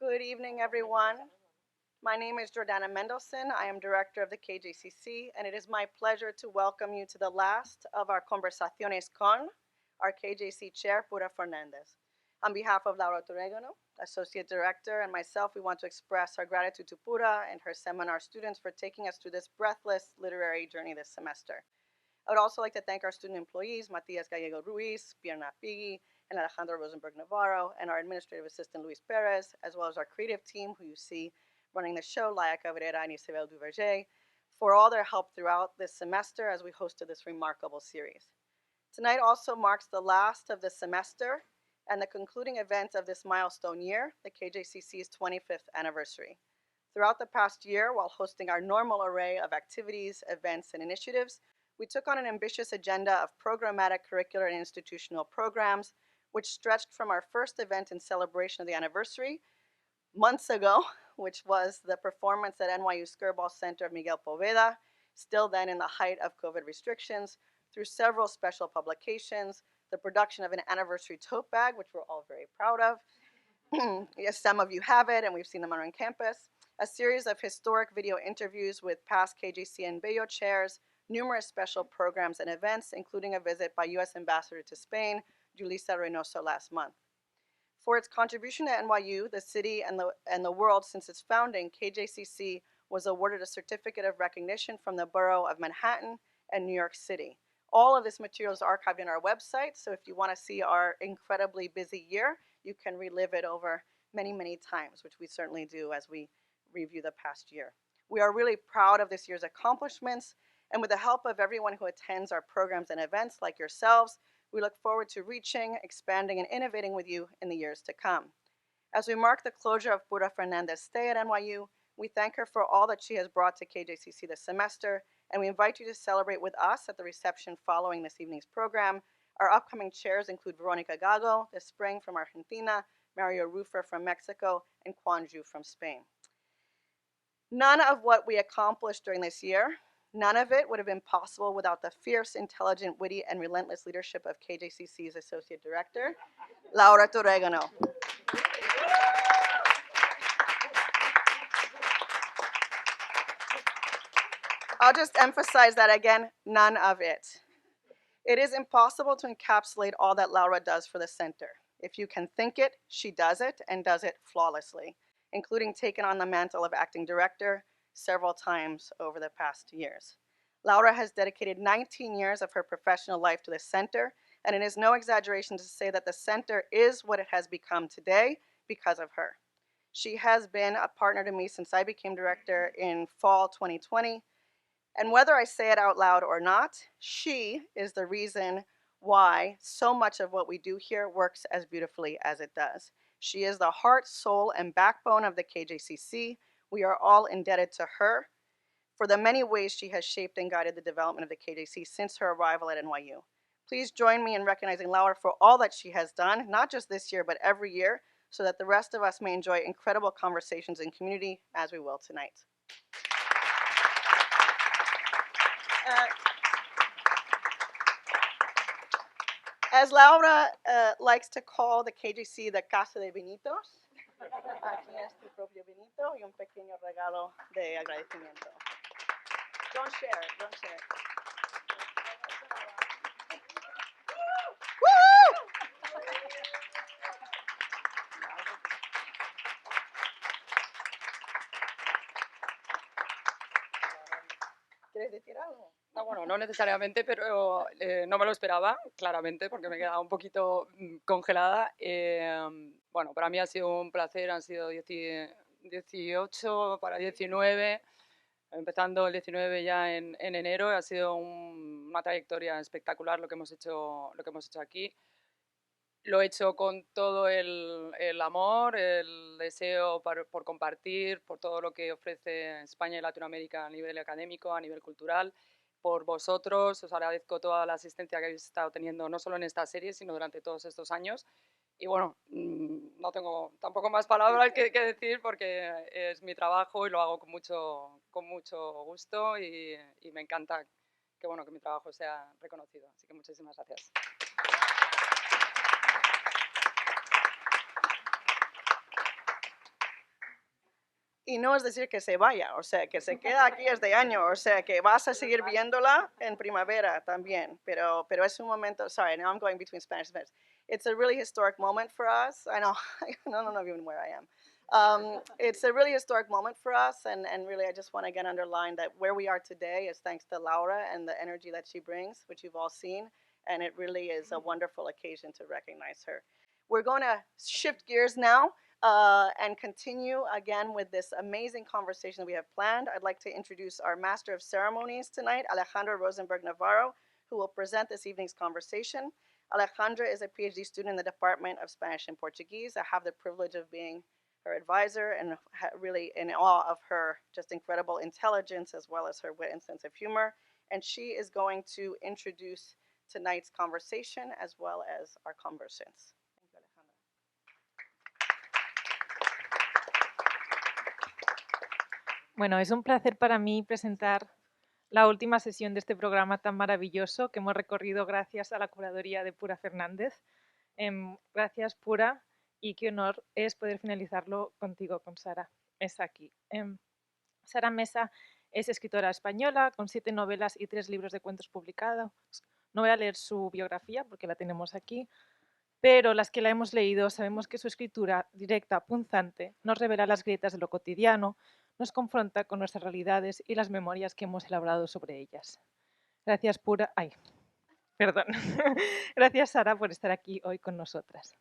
Good evening, everyone. My name is Jordana Mendelson. I am director of the KJCC, and it is my pleasure to welcome you to the last of our Conversaciones con our KJC chair, Pura Fernandez. On behalf of Laura Torregano, associate director, and myself, we want to express our gratitude to Pura and her seminar students for taking us through this breathless literary journey this semester. I would also like to thank our student employees, Matias Gallego Ruiz, Pierna Piggy, and Alejandro Rosenberg Navarro, and our administrative assistant, Luis Perez, as well as our creative team, who you see running the show, Laia Cabrera and Isabel Duverger, for all their help throughout this semester as we hosted this remarkable series. Tonight also marks the last of the semester and the concluding event of this milestone year, the KJCC's 25th anniversary. Throughout the past year, while hosting our normal array of activities, events, and initiatives, we took on an ambitious agenda of programmatic curricular and institutional programs, which stretched from our first event in celebration of the anniversary months ago, which was the performance at NYU Skirball Center of Miguel Poveda, still then in the height of COVID restrictions, through several special publications, the production of an anniversary tote bag, which we're all very proud of. Yes, some of you have it, and we've seen them around campus. A series of historic video interviews with past KJC and Bello chairs, numerous special programs and events, including a visit by U.S. Ambassador to Spain, Julissa Reynoso, last month. For its contribution to NYU, the city, and the world since its founding, KJCC was awarded a certificate of recognition from the Borough of Manhattan and New York City. All of this material is archived in our website, so if you want to see our incredibly busy year, you can relive it over many, many times, which we certainly do as we review the past year. We are really proud of this year's accomplishments, and with the help of everyone who attends our programs and events like yourselves, we look forward to reaching, expanding, and innovating with you in the years to come. As we mark the closure of Pura Fernandez's stay at NYU, we thank her for all that she has brought to KJCC this semester, and we invite you to celebrate with us at the reception following this evening's program. Our upcoming chairs include Veronica Gago this spring from Argentina, Mario Rufer from Mexico, and Quan Zhu from Spain. None of what we accomplished during this year, none of it would have been possible without the fierce, intelligent, witty, and relentless leadership of KJCC's Associate Director, Laura Torregano. I'll just emphasize that again, none of it. It is impossible to encapsulate all that Laura does for the center. If you can think it, she does it, and does it flawlessly, including taking on the mantle of acting director several times over the past years. Laura has dedicated 19 years of her professional life to the center, and it is no exaggeration to say that the center is what it has become today because of her. She has been a partner to me since I became director in fall 2020, and whether I say it out loud or not, she is the reason why so much of what we do here works as beautifully as it does. She is the heart, soul, and backbone of the KJCC. We are all indebted to her for the many ways she has shaped and guided the development of the KJC since her arrival at NYU. Please join me in recognizing Laura for all that she has done, not just this year, but every year, so that the rest of us may enjoy incredible conversations in community as we will tonight. As Laura likes to call the KJC the Casa de Benitos, aquí es tu propio Benito y un pequeño regalo de agradecimiento. Don't share it, don't share it. ¿Quieres decir algo? No, bueno, no necesariamente, pero no me lo esperaba, claramente, porque me he quedado un poquito congelada. Bueno, para mí ha sido un placer, han sido 18 para 19, empezando el 19 ya en enero. Ha sido una trayectoria espectacular lo que hemos hecho aquí. Lo he hecho con todo el amor, el deseo por compartir, por todo lo que ofrece España y Latinoamérica a nivel académico, a nivel cultural. Por vosotros, os agradezco toda la asistencia que habéis estado teniendo, no solo en esta serie, sino durante todos estos años. Y bueno, no tengo tampoco más palabras que decir porque es mi trabajo y lo hago con mucho gusto y me encanta que mi trabajo sea reconocido. Así que muchísimas gracias. y no es decir que se vaya, o sea, que se queda aquí este año, o sea, que vas a seguir viéndola en primavera también, pero es un momento, sorry, now I'm going between Spanish and Spanish. It's a really historic moment for us. I know, I don't know even where I am. It's a really historic moment for us, and really I just want to again underline that where we are today is thanks to Laura and the energy that she brings, which you've all seen, and it really is a wonderful occasion to recognize her. We're going to shift gears now and continue again with this amazing conversation that we have planned. I'd like to introduce our Master of Ceremonies tonight, Alejandra Rosenberg Navarro, who will present this evening's conversation. Alejandra is a PhD student in the Department of Spanish and Portuguese. I have the privilege of being her advisor and really in awe of her just incredible intelligence as well as her wit and sense of humor. And she is going to introduce tonight's conversation as well as our conversants. Bueno, es un placer para mí presentar la última sesión de este programa tan maravilloso que hemos recorrido gracias a la curaduría de Pura Fernández. Gracias, Pura, y qué honor es poder finalizarlo contigo, con Sara. Es aquí. Sara Mesa es escritora española con 7 novelas y 3 libros de cuentos publicados. No voy a leer su biografía porque la tenemos aquí, pero las que la hemos leído sabemos que su escritura directa, punzante, nos revela las grietas de lo cotidiano, nos confronta con nuestras realidades y las memorias que hemos elaborado sobre ellas. Gracias, Pura. Ay, perdón. Gracias, Sara, por estar aquí hoy con nosotras.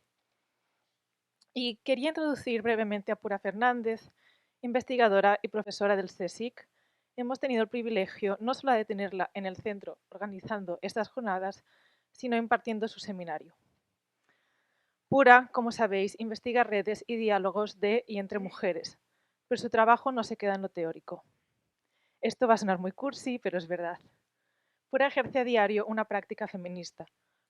Y quería introducir brevemente a Pura Fernández, investigadora y profesora del CSIC. Hemos tenido el privilegio no solo de tenerla en el centro organizando estas jornadas, sino impartiendo su seminario. Pura, como sabéis, investiga redes y diálogos de y entre mujeres, pero su trabajo no se queda en lo teórico. Esto va a sonar muy cursi, pero es verdad. Pura ejerce a diario una práctica feminista.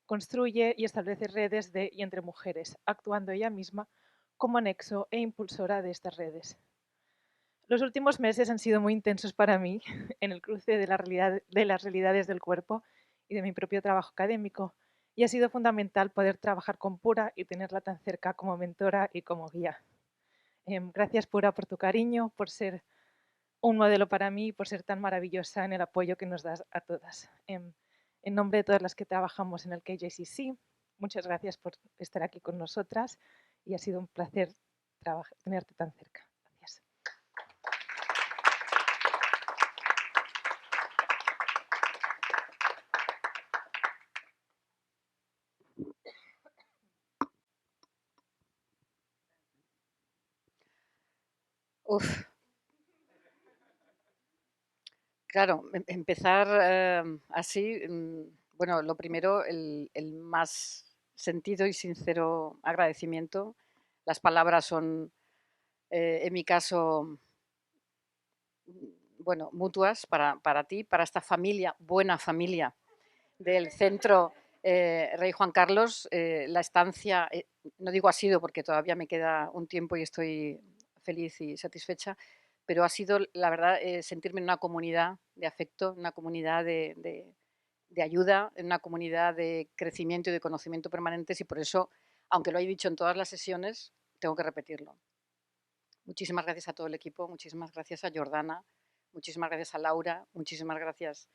Construye y establece redes de y entre mujeres, actuando ella misma como nexo e impulsora de estas redes. Los últimos meses han sido muy intensos para mí en el cruce de las realidades del cuerpo y de mi propio trabajo académico, y ha sido fundamental poder trabajar con Pura y tenerla tan cerca como mentora y como guía. Gracias, Pura, por tu cariño, por ser un modelo para mí y por ser tan maravillosa en el apoyo que nos das a todas. En nombre de todas las que trabajamos en el KJCC, muchas gracias por estar aquí con nosotras y ha sido un placer tenerte tan cerca. Gracias. Uf. Claro, empezar así, bueno, lo primero, el más sentido y sincero agradecimiento. Las palabras son, en mi caso, bueno, mutuas para ti, para esta familia, buena familia del Centro Rey Juan Carlos. La estancia, no digo ha sido porque todavía me queda un tiempo y estoy feliz y satisfecha, pero ha sido, la verdad, sentirme en una comunidad de afecto, en una comunidad de ayuda, en una comunidad de crecimiento y de conocimiento permanentes, y por eso, aunque lo he dicho en todas las sesiones, tengo que repetirlo. Muchísimas gracias a todo el equipo, muchísimas gracias a Jordana, muchísimas gracias a Laura, muchísimas gracias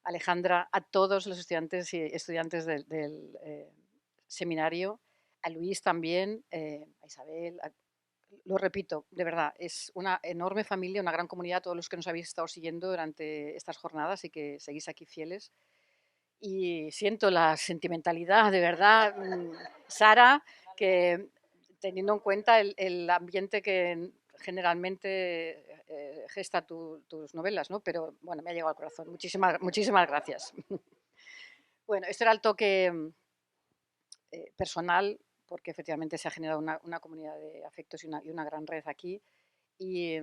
a Alejandra, a todos los estudiantes y estudiantes del seminario, a Luis también, a Isabel. Lo repito, de verdad, es una enorme familia, una gran comunidad, todos los que nos habéis estado siguiendo durante estas jornadas y que seguís aquí fieles. Y siento la sentimentalidad, de verdad, Sara, que teniendo en cuenta el ambiente que generalmente gesta tus novelas, ¿no? Pero bueno, me ha llegado al corazón. Muchísimas gracias. Bueno, este era el toque personal, porque efectivamente se ha generado una comunidad de afectos y una gran red aquí. Y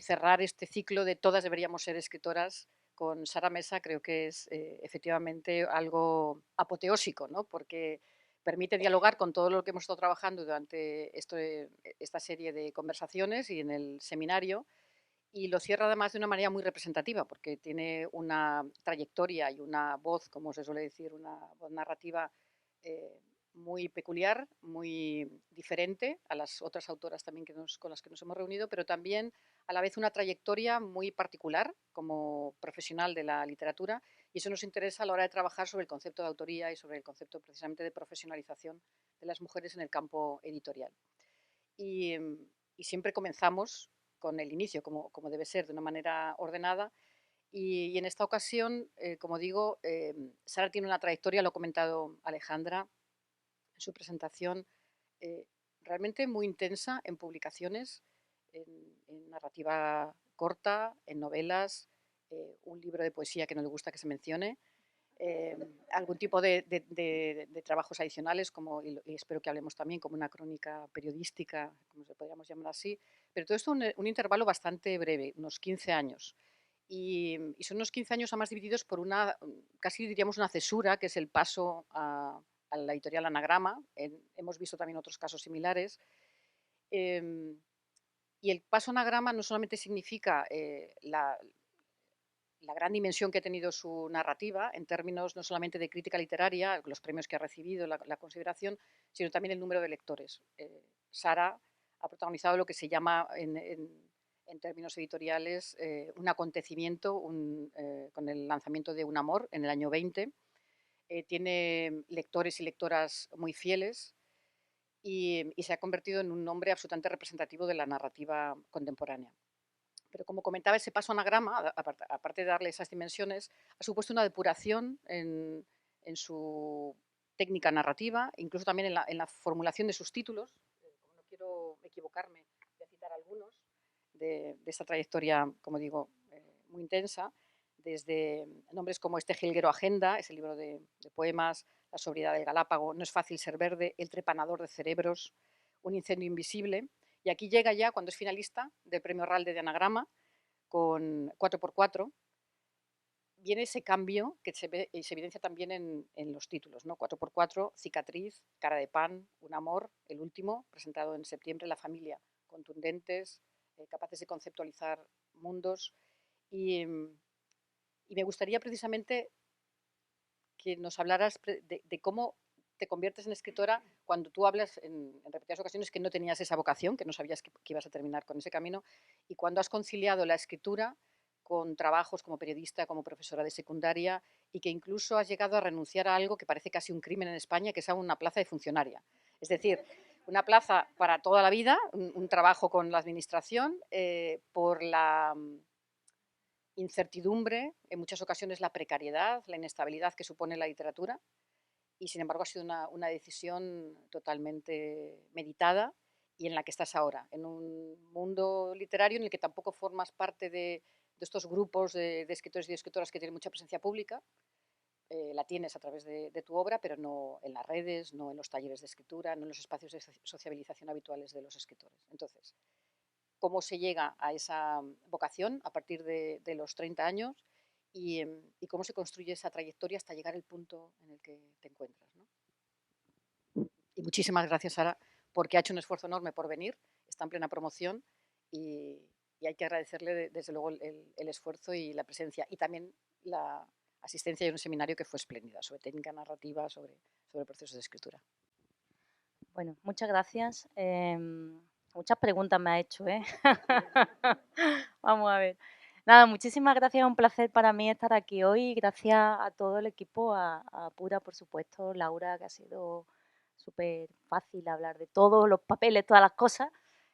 cerrar este ciclo de todas deberíamos ser escritoras con Sara Mesa creo que es efectivamente algo apoteósico, ¿no? Porque permite dialogar con todo lo que hemos estado trabajando durante esta serie de conversaciones y en el seminario, y lo cierra además de una manera muy representativa, porque tiene una trayectoria y una voz, como se suele decir, una voz narrativa muy peculiar, muy diferente a las otras autoras también con las que nos hemos reunido, pero también a la vez una trayectoria muy particular como profesional de la literatura, y eso nos interesa a la hora de trabajar sobre el concepto de autoría y sobre el concepto precisamente de profesionalización de las mujeres en el campo editorial. Y, y siempre comenzamos con el inicio, como debe ser, de una manera ordenada. Y en esta ocasión, como digo, Sara tiene una trayectoria, lo ha comentado Alejandra en su presentación, eh, realmente muy intensa en publicaciones, en narrativa corta, en novelas, un libro de poesía que no le gusta que se mencione, algún tipo de trabajos adicionales, como, y espero que hablemos también, como una crónica periodística, como se podríamos llamar así, pero todo esto un intervalo bastante breve, unos 15 años. Y son unos 15 años además divididos por una, casi diríamos una cesura, que es el paso a la editorial Anagrama. Hemos visto también otros casos similares. Y el paso a Anagrama no solamente significa la gran dimensión que ha tenido su narrativa, en términos no solamente de crítica literaria, los premios que ha recibido, la consideración, sino también el número de lectores. Sara ha protagonizado lo que se llama en términos editoriales un acontecimiento con el lanzamiento de Un amor en el año 20. Tiene lectores y lectoras muy fieles y se ha convertido en un nombre absolutamente representativo de la narrativa contemporánea. Pero como comentaba, ese paso anagrama, aparte de darle esas dimensiones, ha supuesto una depuración en su técnica narrativa, incluso también en la formulación de sus títulos. Como no quiero equivocarme, voy a citar algunos de esta trayectoria, como digo, muy intensa, desde nombres como Este jilguero agenda, ese libro de poemas, La sobriedad del Galápago, No es fácil ser verde, El trepanador de cerebros, Un incendio invisible. Y aquí llega ya, cuando es finalista del Premio Ralde de Anagrama, con 4x4, viene ese cambio que se ve y se evidencia también en los títulos, ¿no? 4x4, Cicatriz, Cara de pan, Un amor, el último, presentado en septiembre, La familia, contundentes, capaces de conceptualizar mundos. Y me gustaría precisamente que nos hablaras de cómo te conviertes en escritora cuando tú hablas en repetidas ocasiones que no tenías esa vocación, que no sabías que ibas a terminar con ese camino, y cuando has conciliado la escritura con trabajos como periodista, como profesora de secundaria, y que incluso has llegado a renunciar a algo que parece casi un crimen en España, que es a una plaza de funcionaria. Es decir, una plaza para toda la vida, un trabajo con la administración, por la incertidumbre, en muchas ocasiones la precariedad, la inestabilidad que supone la literatura, y sin embargo ha sido una decisión totalmente meditada y en la que estás ahora, en un mundo literario en el que tampoco formas parte de estos grupos de escritores y de escritoras que tienen mucha presencia pública. La tienes a través de tu obra, pero no en las redes, no en los talleres de escritura, no en los espacios de sociabilización habituales de los escritores. Entonces, ¿cómo se llega a esa vocación a partir de los 30 años y cómo se construye esa trayectoria hasta llegar al punto en el que te encuentras, ¿no? Y muchísimas gracias, Sara, porque ha hecho un esfuerzo enorme por venir, está en plena promoción y hay que agradecerle desde luego el esfuerzo y la presencia y también la asistencia a un seminario que fue espléndida sobre técnica narrativa, sobre procesos de escritura. Bueno, muchas gracias. Muchas preguntas me ha hecho, ¿eh? Vamos a ver. Nada, muchísimas gracias, es un placer para mí estar aquí hoy. Gracias a todo el equipo, a Pura, por supuesto, Laura, que ha sido súper fácil hablar de todos los papeles, todas las cosas,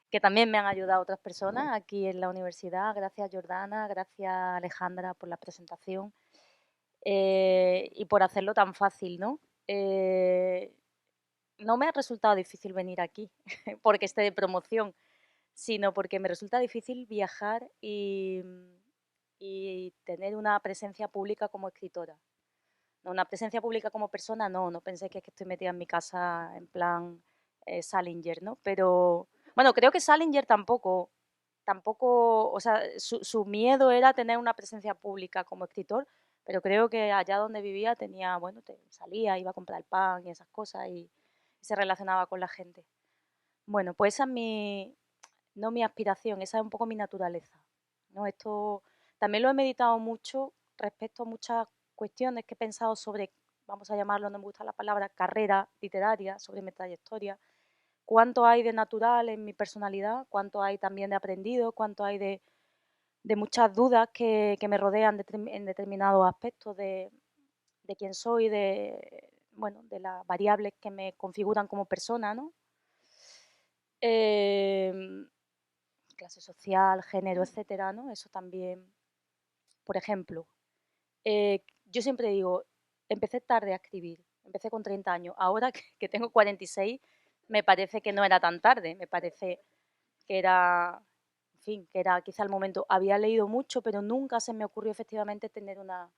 que también me han ayudado otras personas aquí en la universidad. Gracias, Jordana, gracias, Alejandra, por la presentación y por hacerlo tan fácil, ¿no? No me ha resultado difícil venir aquí porque esté de promoción, sino porque me resulta difícil viajar y tener una presencia pública como escritora. No, una presencia pública como persona, no pensé que estoy metida en mi casa en plan Salinger, ¿no? Pero, bueno, creo que Salinger tampoco, o sea, su miedo era tener una presencia pública como escritor, pero creo que allá donde vivía tenía, bueno, salía, iba a comprar el pan y esas cosas y se relacionaba con la gente. Bueno, pues esa es no mi aspiración, esa es un poco mi naturaleza, ¿no? Esto también lo he meditado mucho respecto a muchas cuestiones que he pensado sobre vamos a llamarlo, no me gusta la palabra, carrera literaria, sobre mi trayectoria, cuánto hay de natural en mi personalidad, cuánto hay también de aprendido, cuánto hay de muchas dudas que me rodean en determinados aspectos de quién soy, bueno, de las variables que me configuran como persona, ¿no? Clase social, género, etcétera, ¿no? Eso también, por ejemplo, yo siempre digo, empecé tarde a escribir, empecé con 30 años, ahora que tengo 46, me parece que no era tan tarde, me parece que era, en fin, que era quizá el momento. Había leído mucho, pero nunca se me ocurrió efectivamente tener una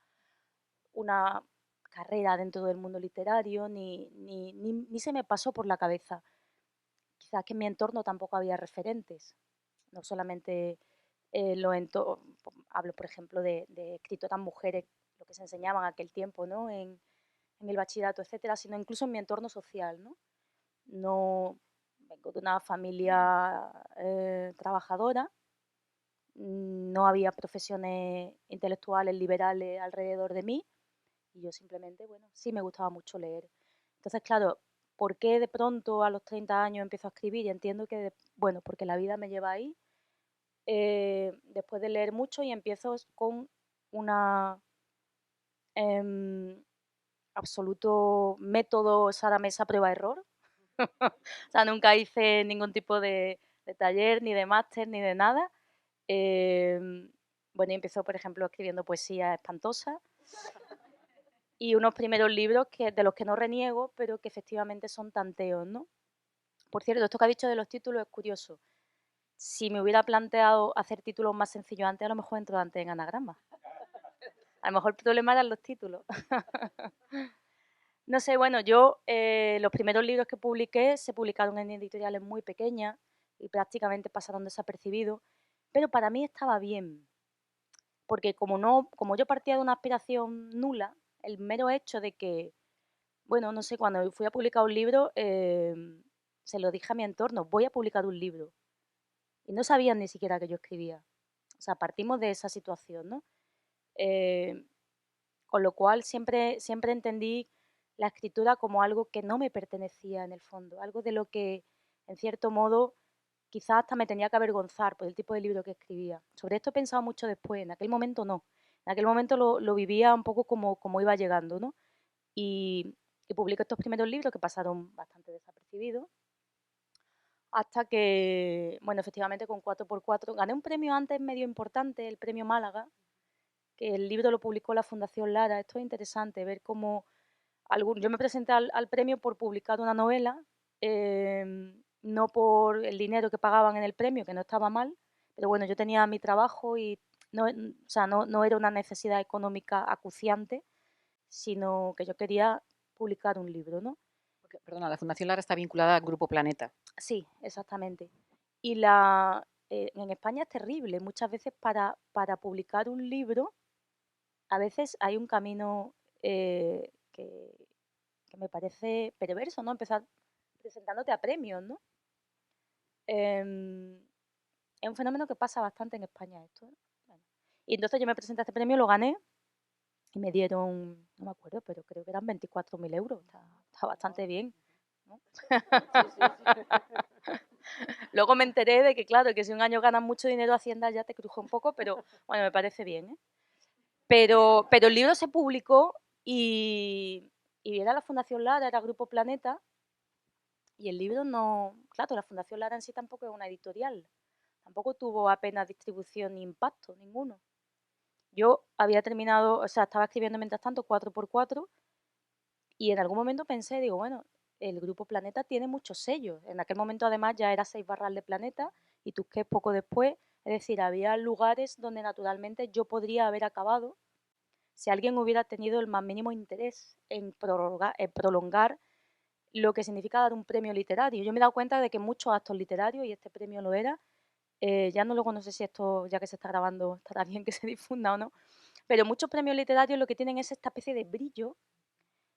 carrera dentro del mundo literario, ni se me pasó por la cabeza. Quizás que en mi entorno tampoco había referentes, no solamente hablo, por ejemplo, de escritoras mujeres, lo que se enseñaba en aquel tiempo, ¿no? En el bachillerato, etcétera, sino incluso en mi entorno social, ¿no? No vengo de una familia trabajadora, no había profesiones intelectuales liberales alrededor de mí y yo simplemente, bueno, sí me gustaba mucho leer. Entonces, claro, ¿por qué de pronto a los 30 años empiezo a escribir? Y entiendo que, bueno, porque la vida me lleva ahí, después de leer mucho y empiezo con una absoluto método Sara Mesa prueba-error. O sea, nunca hice ningún tipo de taller, ni de máster, ni de nada. Bueno, y empezó, por ejemplo, escribiendo poesía espantosa y unos primeros libros de los que no reniego, pero que efectivamente son tanteos, ¿no? Por cierto, esto que ha dicho de los títulos es curioso. Si me hubiera planteado hacer títulos más sencillos antes, a lo mejor entro antes en anagrama. A lo mejor el problema eran los títulos. No sé, bueno, yo los primeros libros que publiqué se publicaron en editoriales muy pequeñas y prácticamente pasaron desapercibidos, pero para mí estaba bien, porque como yo partía de una aspiración nula, el mero hecho de que, bueno, no sé, cuando fui a publicar un libro, se lo dije a mi entorno, voy a publicar un libro. Y no sabían ni siquiera que yo escribía. O sea, partimos de esa situación, ¿no? Eh, con lo cual siempre entendí la escritura como algo que no me pertenecía en el fondo, algo de lo que, en cierto modo, quizás hasta me tenía que avergonzar por el tipo de libro que escribía. Sobre esto he pensado mucho después, en aquel momento no. En aquel momento lo vivía un poco como iba llegando, ¿no? Y publico estos primeros libros que pasaron bastante desapercibidos, hasta que, bueno, efectivamente con 4x4 gané un premio antes medio importante, el premio Málaga, que el libro lo publicó la Fundación Lara. Esto es interesante, ver cómo yo me presenté al premio por publicar una novela, no por el dinero que pagaban en el premio, que no estaba mal, pero bueno, yo tenía mi trabajo y no, o sea, no era una necesidad económica acuciante, sino que yo quería publicar un libro, ¿no? Perdona, la Fundación Lara está vinculada al Grupo Planeta. Sí, exactamente. Y en España es terrible. Muchas veces para publicar un libro, a veces hay un camino que me parece perverso, ¿no? Empezar presentándote a premios, ¿no? Em, es un fenómeno que pasa bastante en España esto, ¿no? Bueno. Y entonces yo me presenté a este premio, lo gané y me dieron, no me acuerdo, pero creo que eran 24.000 euros. Está bastante bien, ¿no? Luego me enteré de que, claro, que si un año ganas mucho dinero, Hacienda ya te cruje un poco, pero bueno, me parece bien, ¿eh? Pero el libro se publicó y era la Fundación Lara, era Grupo Planeta, y el libro no, claro, la Fundación Lara en sí tampoco es una editorial, tampoco tuvo apenas distribución ni impacto, ninguno. Yo había terminado, o sea, estaba escribiendo mientras tanto 4x4 y en algún momento pensé, digo, bueno, el Grupo Planeta tiene muchos sellos. En aquel momento además ya era 6 barras de Planeta y Tusquets poco después, es decir, había lugares donde naturalmente yo podría haber acabado si alguien hubiera tenido el más mínimo interés en prolongar lo que significa dar un premio literario. Yo me he dado cuenta de que muchos actos literarios, y este premio lo era, ya no luego no sé si esto, ya que se está grabando, estará bien que se difunda o no, pero muchos premios literarios lo que tienen es esta especie de brillo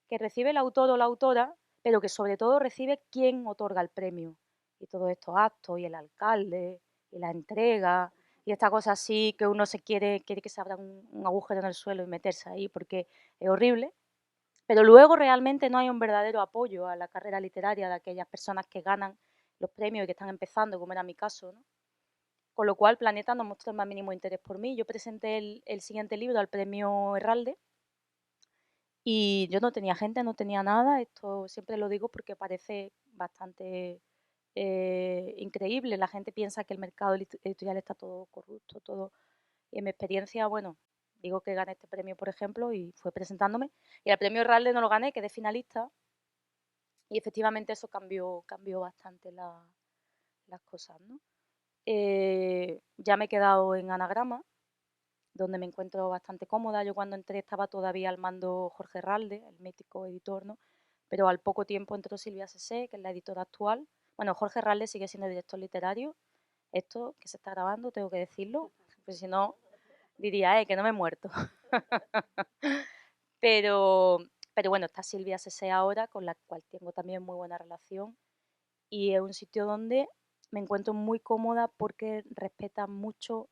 que recibe el autor o la autora, pero que sobre todo recibe quien otorga el premio. Y todos estos actos, y el alcalde, y la entrega, y esta cosa así que uno quiere que se abra un agujero en el suelo y meterse ahí porque es horrible. Pero luego realmente no hay un verdadero apoyo a la carrera literaria de aquellas personas que ganan los premios y que están empezando, como era mi caso, ¿no? Con lo cual Planeta no mostró el más mínimo interés por mí. Yo presenté el siguiente libro al premio Herralde y yo no tenía gente, no tenía nada. Esto siempre lo digo porque parece bastante increíble. La gente piensa que el mercado editorial está todo corrupto, todo. Y en mi experiencia, bueno, digo que gané este premio, por ejemplo, y fue presentándome. Y el premio Herralde no lo gané, quedé finalista. Y efectivamente eso cambió bastante las cosas, ¿no? Ya me he quedado en Anagrama, donde me encuentro bastante cómoda. Yo cuando entré estaba todavía al mando Jorge Herralde, el mítico editor, ¿no? Pero al poco tiempo entró Silvia Sesé, que es la editora actual. Bueno, Jorge Herralde sigue siendo director literario. Esto que se está grabando, tengo que decirlo, porque si no diría, que no me he muerto. pero, pero bueno, está Silvia Sesé ahora, con la cual tengo también muy buena relación. Y es un sitio donde me encuentro muy cómoda porque respeta mucho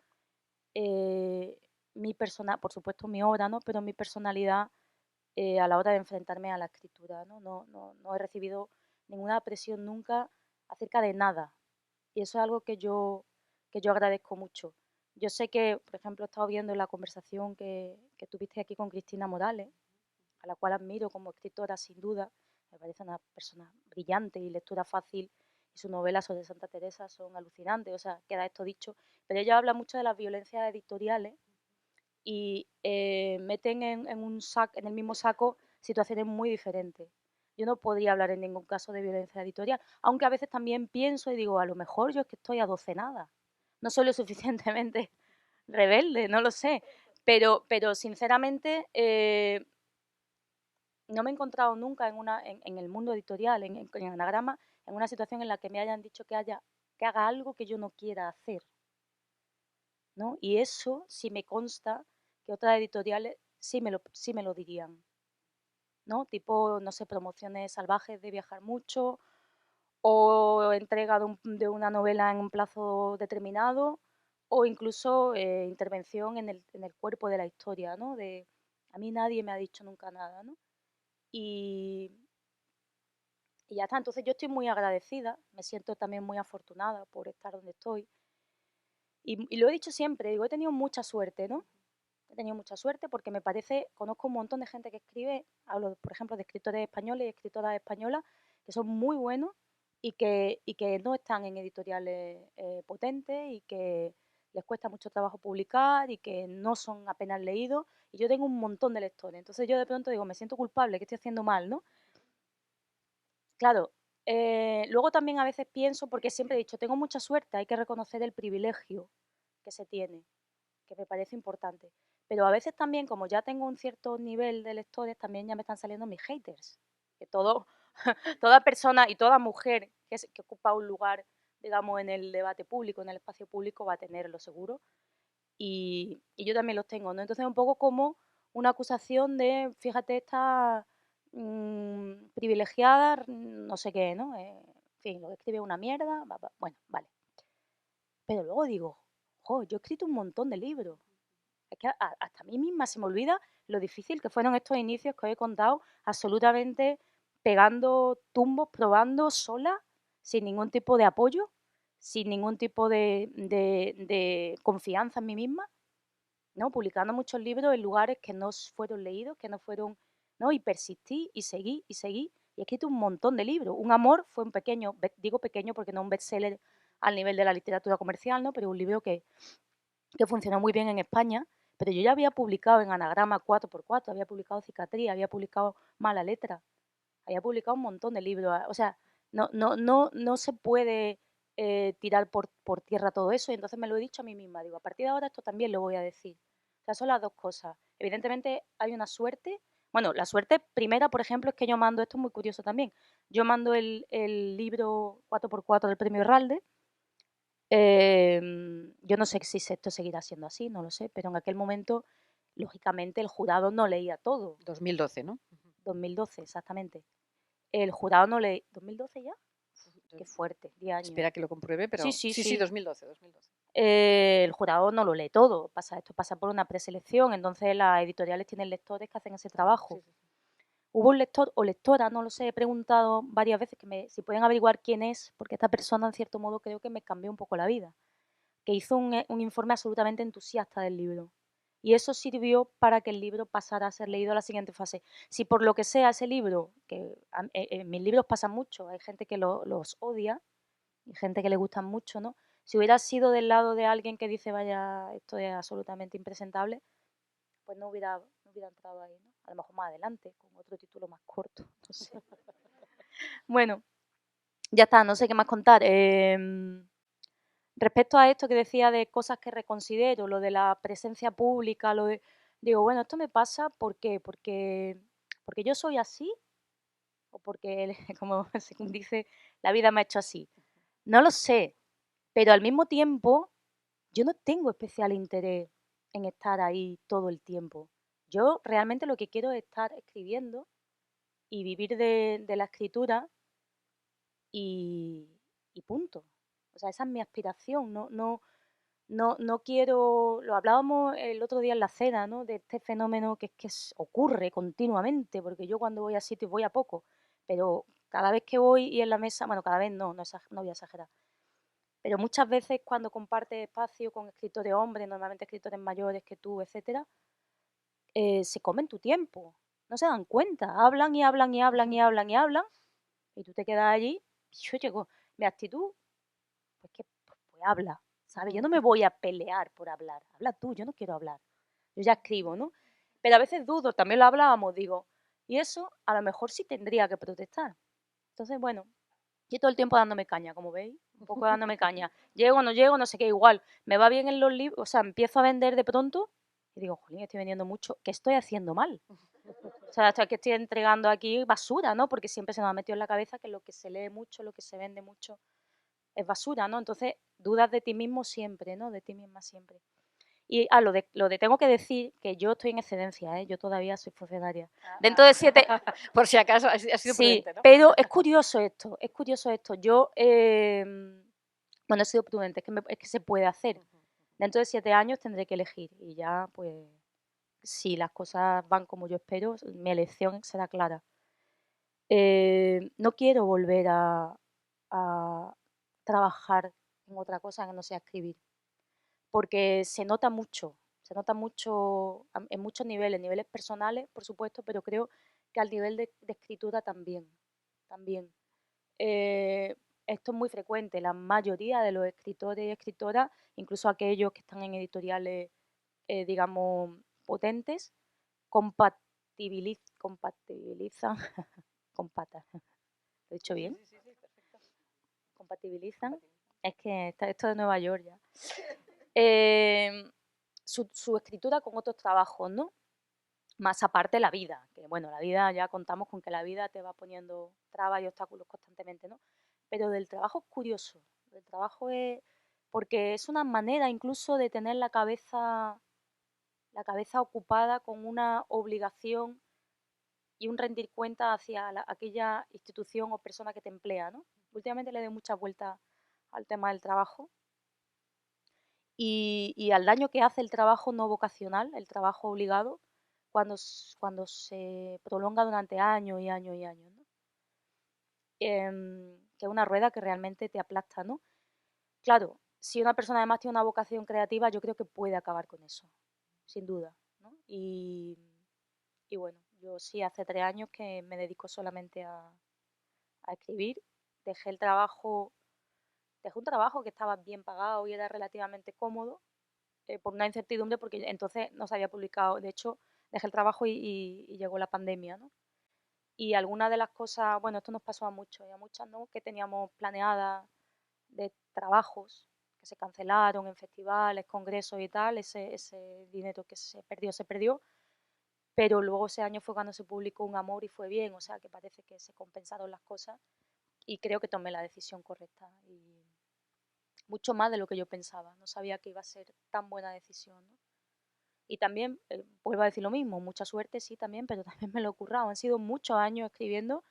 mi persona, por supuesto mi obra, ¿no? Pero mi personalidad a la hora de enfrentarme a la escritura, ¿no? No he recibido ninguna presión nunca acerca de nada. Y eso es algo que yo agradezco mucho. Yo sé que, por ejemplo, he estado viendo la conversación que tuviste aquí con Cristina Morales, a la cual admiro como escritora sin duda. Me parece una persona brillante y lectura fácil, y sus novelas sobre Santa Teresa son alucinantes, o sea, queda esto dicho. Pero ella habla mucho de las violencias editoriales y meten en el mismo saco situaciones muy diferentes. Yo no podría hablar en ningún caso de violencia editorial, aunque a veces también pienso y digo, a lo mejor yo es que estoy adocenada, no soy lo suficientemente rebelde, no lo sé, pero sinceramente no me he encontrado nunca en el mundo editorial, en Anagrama, en una situación en la que me hayan dicho que haga algo que yo no quiera hacer, ¿no? Y eso sí me consta que otras editoriales sí me lo dirían, ¿no? Tipo, no sé, promociones salvajes de viajar mucho o entrega de una novela en un plazo determinado o incluso intervención en el cuerpo de la historia, ¿no? A mí nadie me ha dicho nunca nada, ¿no? Y, y ya está, entonces yo estoy muy agradecida, me siento también muy afortunada por estar donde estoy. Y lo he dicho siempre, digo, he tenido mucha suerte, ¿no? He tenido mucha suerte porque me parece, conozco un montón de gente que escribe, hablo, por ejemplo, de escritores españoles y escritoras españolas, que son muy buenos y que no están en editoriales potentes y que les cuesta mucho trabajo publicar y que no son apenas leídos. Y yo tengo un montón de lectores. Entonces yo de pronto digo, me siento culpable, que estoy haciendo mal, ¿no? Claro, luego también a veces pienso, porque siempre he dicho, tengo mucha suerte, hay que reconocer el privilegio que se tiene, que me parece importante. Pero a veces también, como ya tengo un cierto nivel de lectores, también ya me están saliendo mis haters. Que toda persona y toda mujer que ocupa un lugar, digamos, en el debate público, en el espacio público, va a tenerlo seguro. Y yo también los tengo, ¿no? Entonces es un poco como una acusación de, fíjate, esta privilegiada, no sé qué, ¿no? En fin, lo que escribe es una mierda, bueno, vale. Pero luego digo, jo, yo he escrito un montón de libros. Es que hasta a mí misma se me olvida lo difícil que fueron estos inicios que os he contado, absolutamente pegando tumbos, probando sola, sin ningún tipo de apoyo, sin ningún tipo de confianza en mí misma, ¿no? Publicando muchos libros en lugares que no fueron leídos, que no fueron, ¿no? Y persistí y seguí y seguí. Y he escrito un montón de libros. Un amor fue un pequeño, digo pequeño porque no un bestseller al nivel de la literatura comercial, ¿no? Pero un libro que funcionó muy bien en España, pero yo ya había publicado en Anagrama 4x4, había publicado Cicatriz, había publicado Mala Letra, había publicado un montón de libros. O sea, no se puede tirar por tierra todo eso, y entonces me lo he dicho a mí misma, digo, a partir de ahora esto también lo voy a decir. O sea, son las dos cosas. Evidentemente hay una suerte. Bueno, la suerte primera, por ejemplo, es que yo mando, esto es muy curioso también, yo mando el libro 4x4 del Premio Herralde. Yo no sé si esto seguirá siendo así, no lo sé, pero en aquel momento, lógicamente, el jurado no leía todo. 2012, ¿no? 2012, exactamente. El jurado no leía... ¿2012 ya? Qué fuerte, 10 años. Espera que lo compruebe, pero Sí. sí, 2012. El jurado no lo lee todo, esto pasa por una preselección, entonces las editoriales tienen lectores que hacen ese trabajo. Sí. hubo un lector o lectora, no lo sé, he preguntado varias veces si pueden averiguar quién es, porque esta persona, en cierto modo, creo que me cambió un poco la vida, que hizo un informe absolutamente entusiasta del libro. Y eso sirvió para que el libro pasara a ser leído a la siguiente fase. Si por lo que sea ese libro, que en mis libros pasa mucho, hay gente que los odia y gente que le gustan mucho, ¿no? Si hubiera sido del lado de alguien que dice, vaya, esto es absolutamente impresentable, pues no hubiera entrado ahí, ¿no? A lo mejor más adelante, con otro título más corto, no sé. Bueno, ya está, no sé qué más contar. Respecto a esto que decía de cosas que reconsidero, lo de la presencia pública, digo, bueno, esto me pasa ¿por qué? Porque yo soy así o porque, como según dice, la vida me ha hecho así. No lo sé, pero al mismo tiempo yo no tengo especial interés en estar ahí todo el tiempo. Yo realmente lo que quiero es estar escribiendo y vivir de la escritura y, y punto. O sea, esa es mi aspiración. No quiero, lo hablábamos el otro día en la cena, ¿no? De este fenómeno que ocurre continuamente, porque yo cuando voy a sitios voy a poco, pero cada vez que voy y en la mesa, bueno, cada vez no voy a exagerar, pero muchas veces cuando compartes espacio con escritores hombres, normalmente escritores mayores que tú, etcétera, se comen tu tiempo, no se dan cuenta, hablan y hablan y hablan y hablan y hablan, y tú te quedas allí, y yo llego, mi actitud, pues habla, ¿sabes? Yo no me voy a pelear por hablar, habla tú, yo no quiero hablar, yo ya escribo, ¿no? Pero a veces dudo, también lo hablábamos, digo, y eso a lo mejor sí tendría que protestar. Entonces, bueno, yo todo el tiempo dándome caña, como veis, un poco dándome caña. Llego, no sé qué, igual, me va bien en los libros, o sea, empiezo a vender de pronto y digo, jolín, estoy vendiendo mucho, ¿qué estoy haciendo mal? O sea, hasta que estoy entregando aquí basura, ¿no? Porque siempre se nos ha metido en la cabeza que lo que se lee mucho, lo que se vende mucho, es basura, ¿no? Entonces, dudas de ti mismo siempre, ¿no? De ti misma siempre. Y lo de tengo que decir que yo estoy en excedencia, ¿eh? Yo todavía soy funcionaria. Dentro de 7... Por si acaso, ha sido Sí, prudente, ¿no? pero es curioso esto, es curioso esto. Yo, bueno, he sido prudente, es que se puede hacer. Dentro de 7 años tendré que elegir y ya, pues, si las cosas van como yo espero, mi elección será clara. No quiero volver a trabajar en otra cosa que no sea escribir, porque se nota mucho en muchos niveles personales, por supuesto, pero creo que al nivel de escritura también, también. Esto es muy frecuente, la mayoría de los escritores y escritoras, incluso aquellos que están en editoriales, digamos, potentes, compatibilizan, con patas, ¿lo he dicho bien? Sí, perfecto. Compatibilizan, es que esto de Nueva York ya. Eh, su escritura con otros trabajos, ¿no? Más aparte la vida, que bueno, la vida ya contamos con que la vida te va poniendo trabas y obstáculos constantemente, ¿no? Pero del trabajo es curioso, del trabajo es porque es una manera incluso de tener la cabeza ocupada con una obligación y un rendir cuenta hacia aquella institución o persona que te emplea, ¿no? Últimamente le doy muchas vueltas al tema del trabajo y al daño que hace el trabajo no vocacional, el trabajo obligado, cuando se prolonga durante años y años y años, ¿no? Que es una rueda que realmente te aplasta, ¿no? Claro, si una persona además tiene una vocación creativa, yo creo que puede acabar con eso, sin duda, ¿no? Y bueno, yo sí hace 3 años que me dedico solamente a escribir. Dejé un trabajo que estaba bien pagado y era relativamente cómodo, por una incertidumbre porque entonces no se había publicado. De hecho, dejé el trabajo y llegó la pandemia, ¿no? Y algunas de las cosas, bueno, esto nos pasó a muchos y a muchas, ¿no? Que teníamos planeadas de trabajos que se cancelaron en festivales, congresos y tal, ese dinero que se perdió, pero luego ese año fue cuando se publicó Un amor y fue bien, o sea que parece que se compensaron las cosas y creo que tomé la decisión correcta y mucho más de lo que yo pensaba, no sabía que iba a ser tan buena decisión, ¿no? Y también, vuelvo a decir lo mismo, mucha suerte sí también, pero también me lo he currado, han sido muchos años escribiendo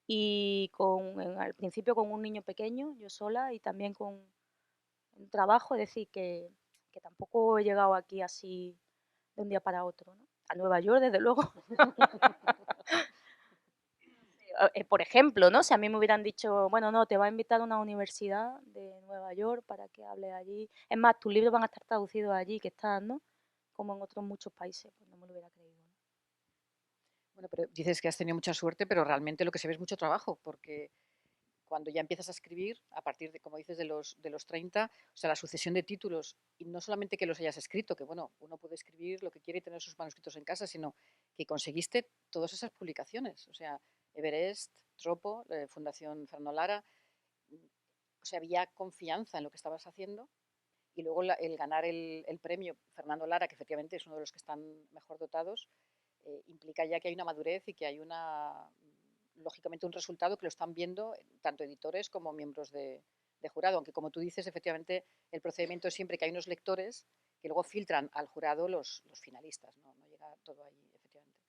y al principio con un niño pequeño, yo sola, y también con un trabajo, es decir, que tampoco he llegado aquí así de un día para otro, ¿no? A Nueva York, desde luego. por ejemplo, ¿no? Si a mí me hubieran dicho, bueno, no, te va a invitar a una universidad de Nueva York para que hables allí. Es más, tus libros van a estar traducidos allí, que están, ¿no? Como en otros muchos países, pues no me lo hubiera creído. ¿No? Bueno, pero dices que has tenido mucha suerte, pero realmente lo que se ve es mucho trabajo, porque cuando ya empiezas a escribir, a partir de, como dices, de los 30, o sea, la sucesión de títulos, y no solamente que los hayas escrito, que bueno, uno puede escribir lo que quiere y tener sus manuscritos en casa, sino que conseguiste todas esas publicaciones, o sea, Everest, Tropo, Fundación Fernando Lara, o sea, había confianza en lo que estabas haciendo, y luego el ganar el premio Fernando Lara, que efectivamente es uno de los que están mejor dotados, implica ya que hay una madurez y que hay lógicamente un resultado que lo están viendo tanto editores como miembros de jurado, aunque como tú dices, efectivamente el procedimiento es siempre que hay unos lectores que luego filtran al jurado los finalistas, ¿no? No llega todo ahí, efectivamente.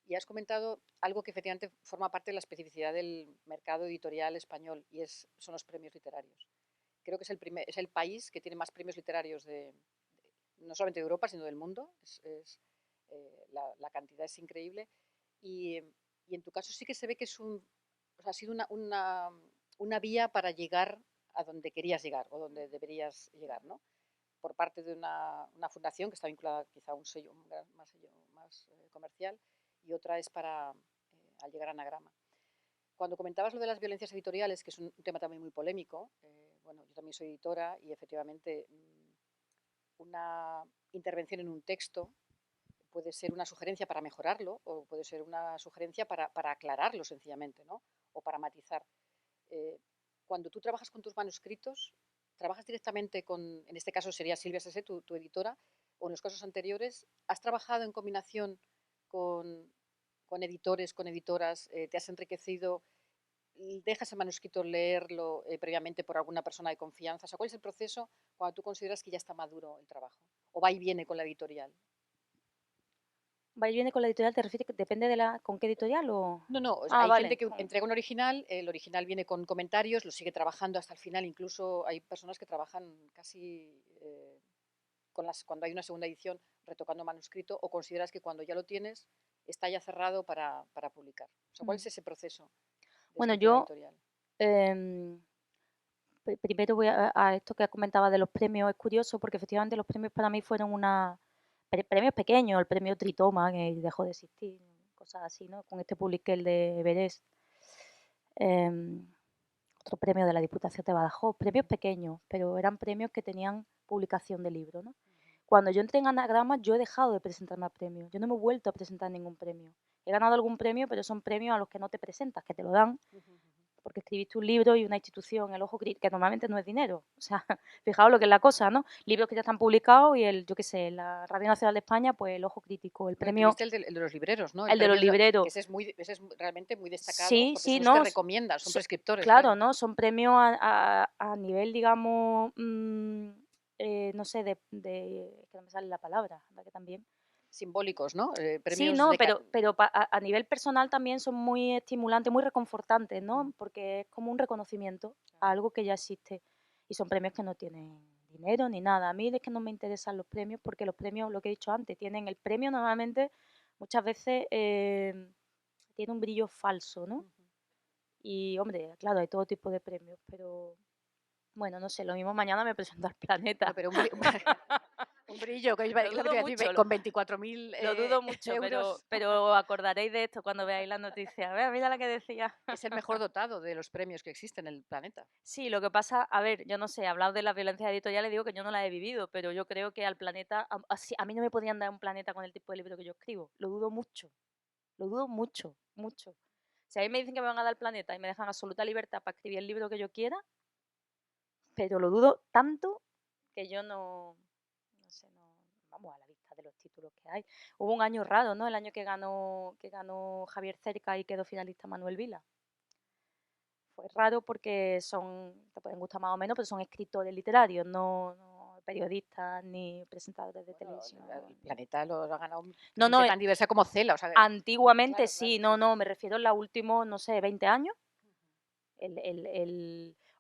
Y has comentado algo que efectivamente forma parte de la especificidad del mercado editorial español y son los premios literarios. Creo que es el país que tiene más premios literarios no solamente de Europa, sino del mundo. La cantidad es increíble. Y, y en tu caso sí que se ve que o sea, ha sido una vía para llegar a donde querías llegar o donde deberías llegar, ¿no? Por parte de una fundación que está vinculada quizá a un sello más comercial, y otra es al llegar a Anagrama. Cuando comentabas lo de las violencias editoriales, que es un tema también muy polémico, bueno, yo también soy editora y efectivamente una intervención en un texto puede ser una sugerencia para mejorarlo o puede ser una sugerencia para aclararlo sencillamente, ¿no? O para matizar. Cuando tú trabajas con tus manuscritos, ¿trabajas directamente en este caso sería Silvia Sesé, tu editora, o en los casos anteriores, has trabajado en combinación con editores, con editoras, te has enriquecido, dejas el manuscrito leerlo previamente por alguna persona de confianza? O sea, ¿cuál es el proceso cuando tú consideras que ya está maduro el trabajo? ¿O va y viene con la editorial? ¿Va y viene con la editorial? ¿Te refieres que depende de con qué editorial o...? No, Ah, hay gente vale. que entrega un original, el original viene con comentarios, lo sigue trabajando hasta el final, incluso hay personas que trabajan casi cuando hay una segunda edición retocando manuscrito, o consideras que cuando ya lo tienes está ya cerrado para publicar. O sea, ¿cuál es ese proceso de Bueno, escritura yo editorial? primero voy a esto que comentaba de los premios. Es curioso porque efectivamente los premios para mí fueron premios pequeños, el premio Tritoma, que dejó de existir, cosas así, ¿no? Con este publiqué el de Everest. Otro premio de la Diputación de Badajoz, premios pequeños, pero eran premios que tenían publicación de libro, ¿no? Cuando yo entré en Anagrama, yo he dejado de presentarme a premios. Yo no me he vuelto a presentar ningún premio. He ganado algún premio, pero son premios a los que no te presentas, que te lo dan porque escribiste un libro y una institución, el ojo crítico, que normalmente no es dinero. O sea, fijaos lo que es la cosa, ¿no? Libros que ya están publicados y yo qué sé, la Radio Nacional de España, pues el ojo crítico, el premio... Tuviste el de los libreros, ¿no? El de los libreros. Que ese es realmente muy destacado, Sí, porque sí, son los no, que recomiendan, son prescriptores. Claro, ¿no? Son premios a nivel, digamos, no sé, que no me sale la palabra, ¿verdad que también? Simbólicos, ¿no? Sí, Premios no, de pero a nivel personal también son muy estimulantes, muy reconfortantes, ¿no? Porque es como un reconocimiento a algo que ya existe. Y son premios que no tienen dinero ni nada. A mí es que no me interesan los premios porque los premios, lo que he dicho antes, tienen el premio normalmente, muchas veces tiene un brillo falso, ¿no? Y, hombre, claro, hay todo tipo de premios, pero bueno, no sé, lo mismo mañana me presento al Planeta. No, pero un brillo, que Lo dudo mucho, con 24.000 lo dudo mucho, euros. pero acordaréis de esto cuando veáis las noticias. Mira la que decía. Es el mejor dotado de los premios que existen en el planeta. Sí, lo que pasa, a ver, yo no sé, hablado de las violencias editoriales, digo que yo no las he vivido, pero yo creo que al Planeta, a mí no me podían dar un Planeta con el tipo de libro que yo escribo. Lo dudo mucho, mucho. Si a mí me dicen que me van a dar el Planeta y me dejan absoluta libertad para escribir el libro que yo quiera, pero lo dudo tanto que yo no sé, no vamos a la vista de los títulos que hay. Hubo un año raro, ¿no? El año que ganó Javier Cerca y quedó finalista Manuel Vila. Fue raro porque te pueden gustar más o menos, pero son escritores literarios, no periodistas ni presentadores de televisión. El Planeta lo ha ganado No, gente tan diversa como Cela. O sea, antiguamente claro, sí, claro, no, me refiero a los últimos, no sé, 20 años.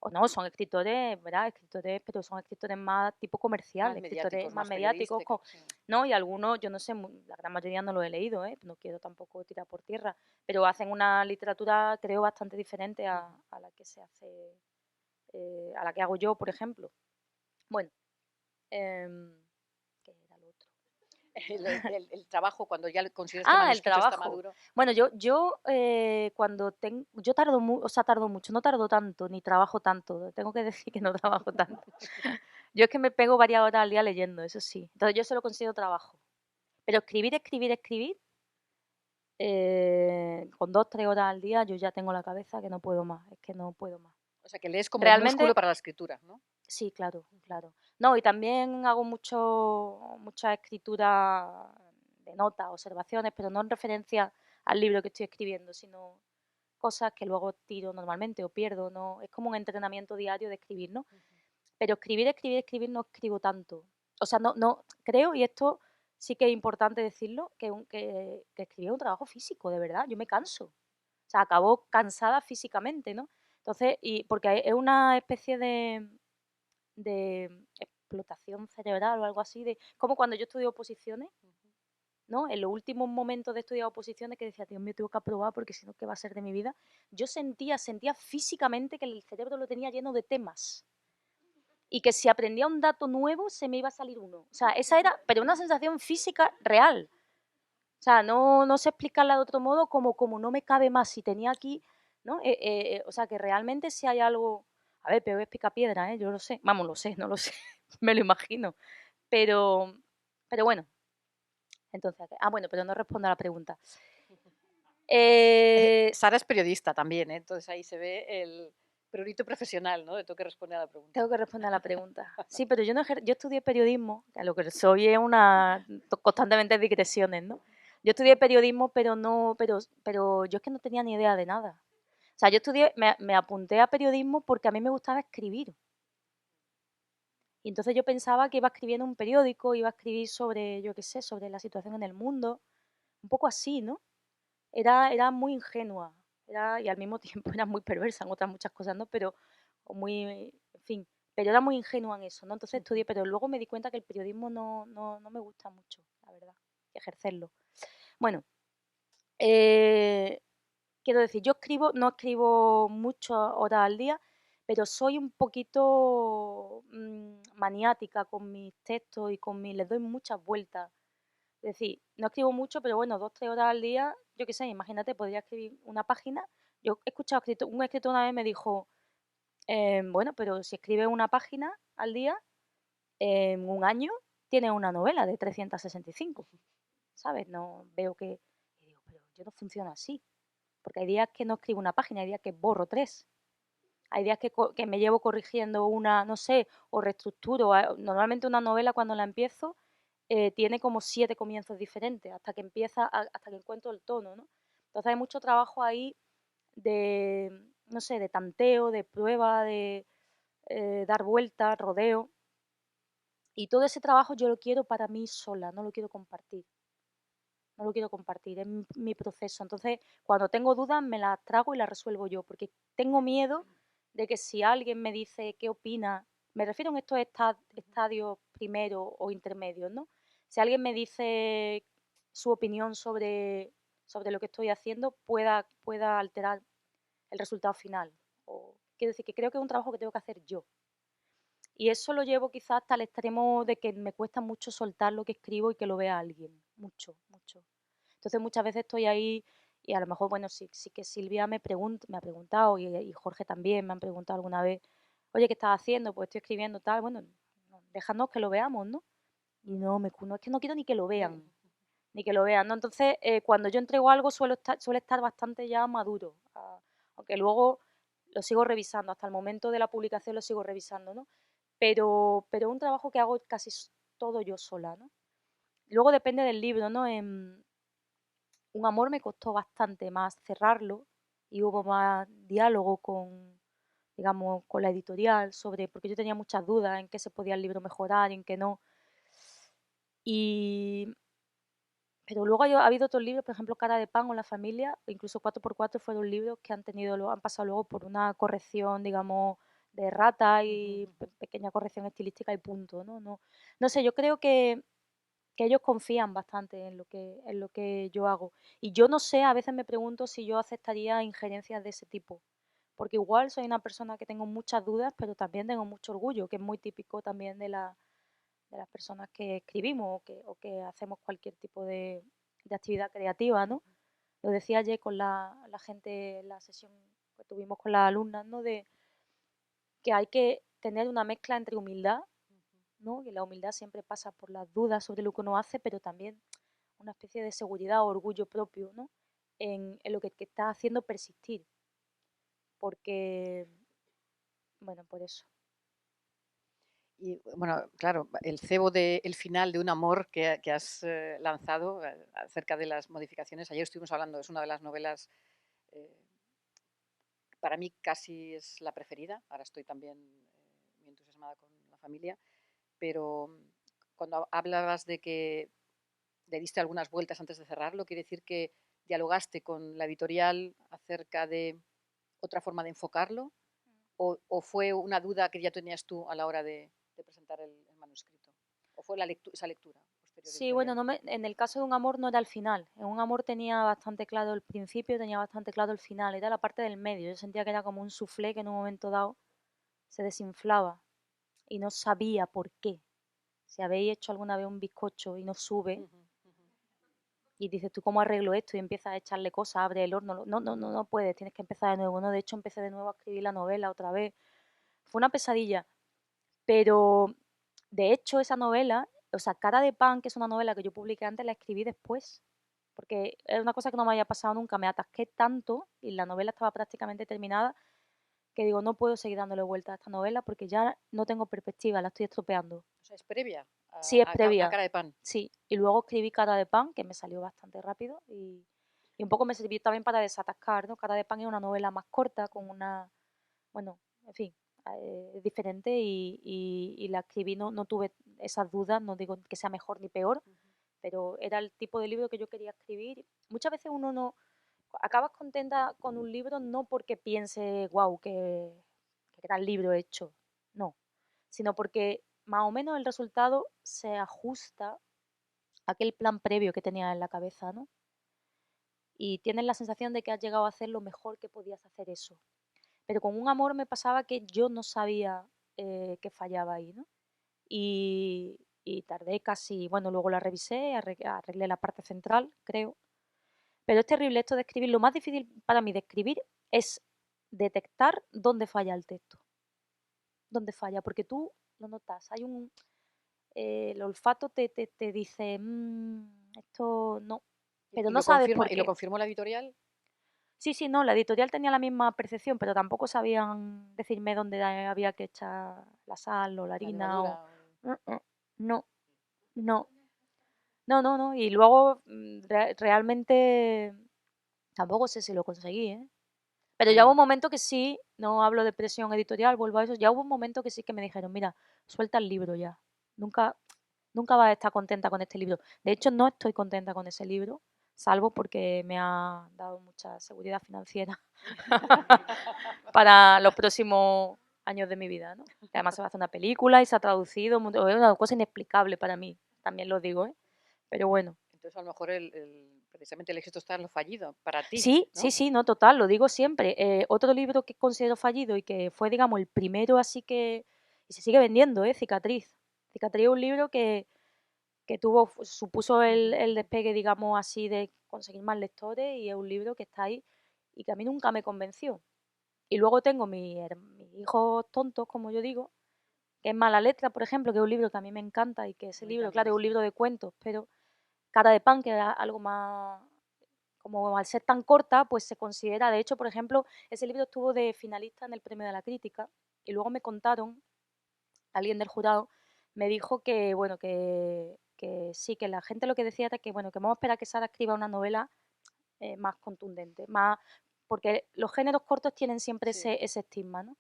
o no, son escritores, ¿verdad? Escritores, pero son escritores más tipo comercial, escritores más mediáticos, ¿no? Y algunos, yo no sé, la gran mayoría no lo he leído, ¿eh? No quiero tampoco tirar por tierra, pero hacen una literatura, creo, bastante diferente a la que se hace, a la que hago yo, por ejemplo. Bueno, ¿qué era lo otro? El trabajo, cuando ya consideras que el manuscrito está maduro. Bueno, yo cuando tengo, yo tardo mucho, no tardo tanto, ni trabajo tanto, tengo que decir que no trabajo tanto. Yo es que me pego varias horas al día leyendo, eso sí. Entonces yo se lo considero trabajo. Pero escribir, con 2-3 horas al día yo ya tengo la cabeza que no puedo más, es que no puedo más. O sea, que lees como un músculo para la escritura, ¿no? Sí, claro, claro. No, y también hago mucha escritura de notas, observaciones, pero no en referencia al libro que estoy escribiendo, sino cosas que luego tiro normalmente o pierdo, ¿no? Es como un entrenamiento diario de escribir, ¿no? Pero escribir no escribo tanto. O sea, no, creo, y esto sí que es importante decirlo, que escribir es un trabajo físico, de verdad, yo me canso. O sea, acabo cansada físicamente, ¿no? Entonces, porque es una especie de explotación cerebral o algo así, como cuando yo estudio oposiciones, ¿no? En los últimos momentos de estudiar oposiciones que decía, Dios mío, tengo que aprobar porque si no, ¿qué va a ser de mi vida? Yo sentía físicamente que el cerebro lo tenía lleno de temas y que si aprendía un dato nuevo se me iba a salir uno. O sea, esa era, pero una sensación física real. O sea, no sé explicarla de otro modo, como no me cabe más si tenía aquí, ¿no? O sea, que realmente si hay algo, a ver, pero es picapiedra, ¿eh? Yo lo sé, vamos, lo sé, no lo sé, me lo imagino, pero bueno, entonces, bueno, pero no respondo a la pregunta. Sara es periodista también, ¿eh? Entonces ahí se ve el prurito profesional, ¿no? De tengo que responder a la pregunta. Tengo que responder a la pregunta. Sí, pero yo estudié periodismo, que a lo que soy es constantemente digresiones, ¿no? Yo estudié periodismo, pero yo es que no tenía ni idea de nada. O sea, yo me apunté a periodismo porque a mí me gustaba escribir. Y entonces yo pensaba que iba a escribir en un periódico, iba a escribir sobre, yo qué sé, sobre la situación en el mundo, un poco así, ¿no? Era muy ingenua, y al mismo tiempo era muy perversa en otras muchas cosas, ¿no? Pero muy, en fin, pero era muy ingenua en eso, ¿no? Entonces estudié, pero luego me di cuenta que el periodismo no me gusta mucho, la verdad, ejercerlo. Bueno, quiero decir, yo no escribo muchas horas al día, pero soy un poquito maniática con mis textos y les doy muchas vueltas. Es decir, no escribo mucho, pero bueno, 2-3 horas al día, yo qué sé, imagínate, podría escribir una página. Yo he escuchado un escritor una vez me dijo, bueno, pero si escribes una página al día, en un año tienes una novela de 365, ¿sabes? No veo que... Y digo, pero yo no funciona así, porque hay días que no escribo una página, hay días que borro 3. Hay días que me llevo corrigiendo una, no sé, o reestructuro. Normalmente una novela cuando la empiezo tiene como 7 comienzos diferentes hasta que hasta que encuentro el tono, ¿no? Entonces hay mucho trabajo ahí de, no sé, de tanteo, de prueba, de dar vueltas, rodeo. Y todo ese trabajo yo lo quiero para mí sola, no lo quiero compartir. No lo quiero compartir, es mi proceso. Entonces, cuando tengo dudas, me las trago y las resuelvo yo, porque tengo miedo de que si alguien me dice qué opina, me refiero en estos estadios primero o intermedios, ¿no? Si alguien me dice su opinión sobre lo que estoy haciendo, pueda alterar el resultado final. Quiero decir que creo que es un trabajo que tengo que hacer yo. Y eso lo llevo quizás hasta el extremo de que me cuesta mucho soltar lo que escribo y que lo vea alguien. Mucho, mucho. Entonces muchas veces estoy ahí y a lo mejor, bueno, sí que Silvia me ha preguntado y Jorge también me han preguntado alguna vez, oye, ¿qué estás haciendo? Pues estoy escribiendo tal, bueno, déjanos que lo veamos, ¿no? Y no, es que no quiero ni que lo vean, ni que lo vean, ¿no? Entonces, cuando yo entrego algo suele estar bastante ya maduro, aunque luego lo sigo revisando, hasta el momento de la publicación lo sigo revisando, ¿no? Pero es un trabajo que hago casi todo yo sola, ¿no? Luego depende del libro, ¿no? Un amor me costó bastante más cerrarlo y hubo más diálogo digamos, con la editorial porque yo tenía muchas dudas en qué se podía el libro mejorar y en qué no. Pero luego ha habido otros libros, por ejemplo, Cara de pan o La familia, o incluso 4x4 fueron libros que han pasado luego por una corrección, digamos, de errata y pequeña corrección estilística y punto, ¿no? No sé, yo creo que ellos confían bastante en lo que yo hago. Y yo no sé, a veces me pregunto si yo aceptaría injerencias de ese tipo, porque igual soy una persona que tengo muchas dudas, pero también tengo mucho orgullo, que es muy típico también de las personas que escribimos o que hacemos cualquier tipo de actividad creativa, ¿no? Lo decía ayer con la gente en la sesión que tuvimos con las alumnas, ¿no? De que hay que tener una mezcla entre humildad, ¿no? Y la humildad siempre pasa por las dudas sobre lo que uno hace, pero también una especie de seguridad o orgullo propio, ¿no? En lo que está haciendo persistir. Porque, bueno, por eso. Y bueno, claro, el cebo el final de Un amor que has lanzado acerca de las modificaciones, ayer estuvimos hablando, es una de las novelas, eh, para mí casi es la preferida, ahora estoy también muy entusiasmada con La familia, pero cuando hablabas de que le diste algunas vueltas antes de cerrarlo, quiere decir que dialogaste con la editorial acerca de otra forma de enfocarlo, o fue una duda que ya tenías tú a la hora de presentar el manuscrito, o fue esa lectura posterior Sí, bueno, editorial. en el caso de Un amor no era el final. En Un amor tenía bastante claro el principio, tenía bastante claro el final, era la parte del medio. Yo sentía que era como un soufflé que en un momento dado se desinflaba y no sabía por qué. Si habéis hecho alguna vez un bizcocho y no sube, y dices, ¿tú cómo arreglo esto? Y empiezas a echarle cosas, abre el horno. No puedes, tienes que empezar de nuevo. No, de hecho, empecé de nuevo a escribir la novela otra vez. Fue una pesadilla. Pero, de hecho, esa novela, o sea, Cara de Pan, que es una novela que yo publiqué antes, la escribí después. Porque es una cosa que no me había pasado nunca. Me atasqué tanto y la novela estaba prácticamente terminada que digo, no puedo seguir dándole vuelta a esta novela porque ya no tengo perspectiva, la estoy estropeando. O sea, es previa Sí, es a previa. Cara de Pan. Sí, y luego escribí Cara de Pan, que me salió bastante rápido y un poco me sirvió también para desatascar, ¿no? Cara de Pan es una novela más corta, con una, bueno, en fin, es diferente y la escribí, no tuve esas dudas, no digo que sea mejor ni peor, pero era el tipo de libro que yo quería escribir. Muchas veces uno no, acabas contenta con un libro no porque piense, wow, qué gran libro he hecho, no, sino porque más o menos el resultado se ajusta a aquel plan previo que tenías en la cabeza, ¿no? Y tienes la sensación de que has llegado a hacer lo mejor que podías hacer eso. Pero con Un amor me pasaba que yo no sabía que fallaba ahí, ¿no? Y tardé casi, bueno, luego la revisé, arreglé la parte central, creo. Pero es terrible esto de escribir. Lo más difícil para mí de escribir es detectar dónde falla el texto. Dónde falla, porque tú lo notas. Hay el olfato te dice, esto no, pero no sabes por ¿Y lo qué. confirmó la editorial? Sí, no, la editorial tenía la misma percepción, pero tampoco sabían decirme dónde había que echar la sal o la La harina o... levadura. No, no, no. Y luego realmente tampoco sé si lo conseguí, ¿eh? Pero ya hubo un momento que sí, no hablo de presión editorial, vuelvo a eso, ya hubo un momento que sí que me dijeron, mira, suelta el libro ya. Nunca, nunca vas a estar contenta con este libro. De hecho, no estoy contenta con ese libro, salvo porque me ha dado mucha seguridad financiera para los próximos años de mi vida, ¿no? Que además se va a hacer una película y se ha traducido, es una cosa inexplicable para mí, también lo digo, ¿eh? Pero bueno. Entonces, a lo mejor precisamente el éxito está en lo fallido, para ti, Sí, ¿no? sí, no, total, lo digo siempre. Otro libro que considero fallido y que fue, digamos, el primero así que... Y se sigue vendiendo, Cicatriz. Cicatriz es un libro que supuso el despegue, digamos así, de conseguir más lectores y es un libro que está ahí y que a mí nunca me convenció. Y luego tengo mis hijos tontos, como yo digo, que es Mala Letra, por ejemplo, que es un libro que a mí me encanta y que ese libro, claro, es un libro de cuentos, pero Cara de Pan, que era algo más, como al ser tan corta, pues se considera, de hecho, por ejemplo, ese libro estuvo de finalista en el Premio de la Crítica y luego me contaron, alguien del jurado me dijo que, bueno, que sí, que la gente lo que decía era que, bueno, que vamos a esperar a que Sara escriba una novela más contundente, más, porque los géneros cortos tienen siempre Sí. ese estigma, ¿no?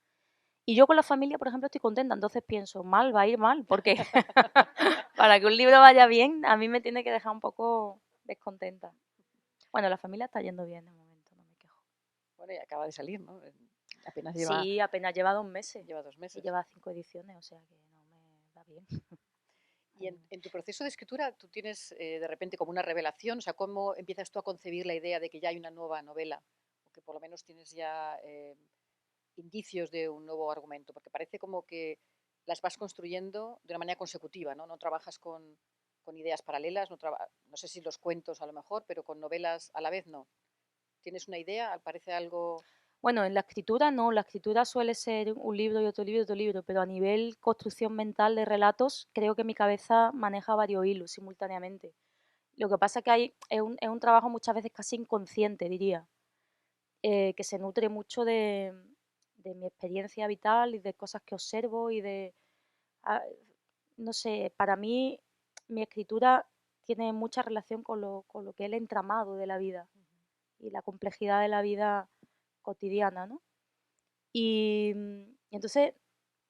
Y yo con La familia, por ejemplo, estoy contenta, entonces pienso, mal, va a ir mal, porque para que un libro vaya bien, a mí me tiene que dejar un poco descontenta. Bueno, La familia está yendo bien de momento, no me quejo. Bueno, y acaba de salir, ¿no? Apenas lleva, Sí, apenas lleva 2 meses. lleva 2 Y meses. lleva 5 ediciones, o sea que no me va bien. Y en tu proceso de escritura, tú tienes de repente como una revelación, o sea, ¿cómo empiezas tú a concebir la idea de que ya hay una nueva novela? O que por lo menos tienes ya indicios de un nuevo argumento, porque parece como que las vas construyendo de una manera consecutiva, ¿no? No trabajas con ideas paralelas, no sé si los cuentos a lo mejor, pero con novelas a la vez no. ¿Tienes una idea? ¿Parece algo...? Bueno, en la escritura no, la escritura suele ser un libro y otro libro y otro libro, pero a nivel construcción mental de relatos, creo que mi cabeza maneja varios hilos simultáneamente. Lo que pasa es que es un trabajo muchas veces casi inconsciente, diría, que se nutre mucho de mi experiencia vital y de cosas que observo y ah, no sé, para mí mi escritura tiene mucha relación con lo que es el entramado de la vida y la complejidad de la vida cotidiana, ¿no? Y entonces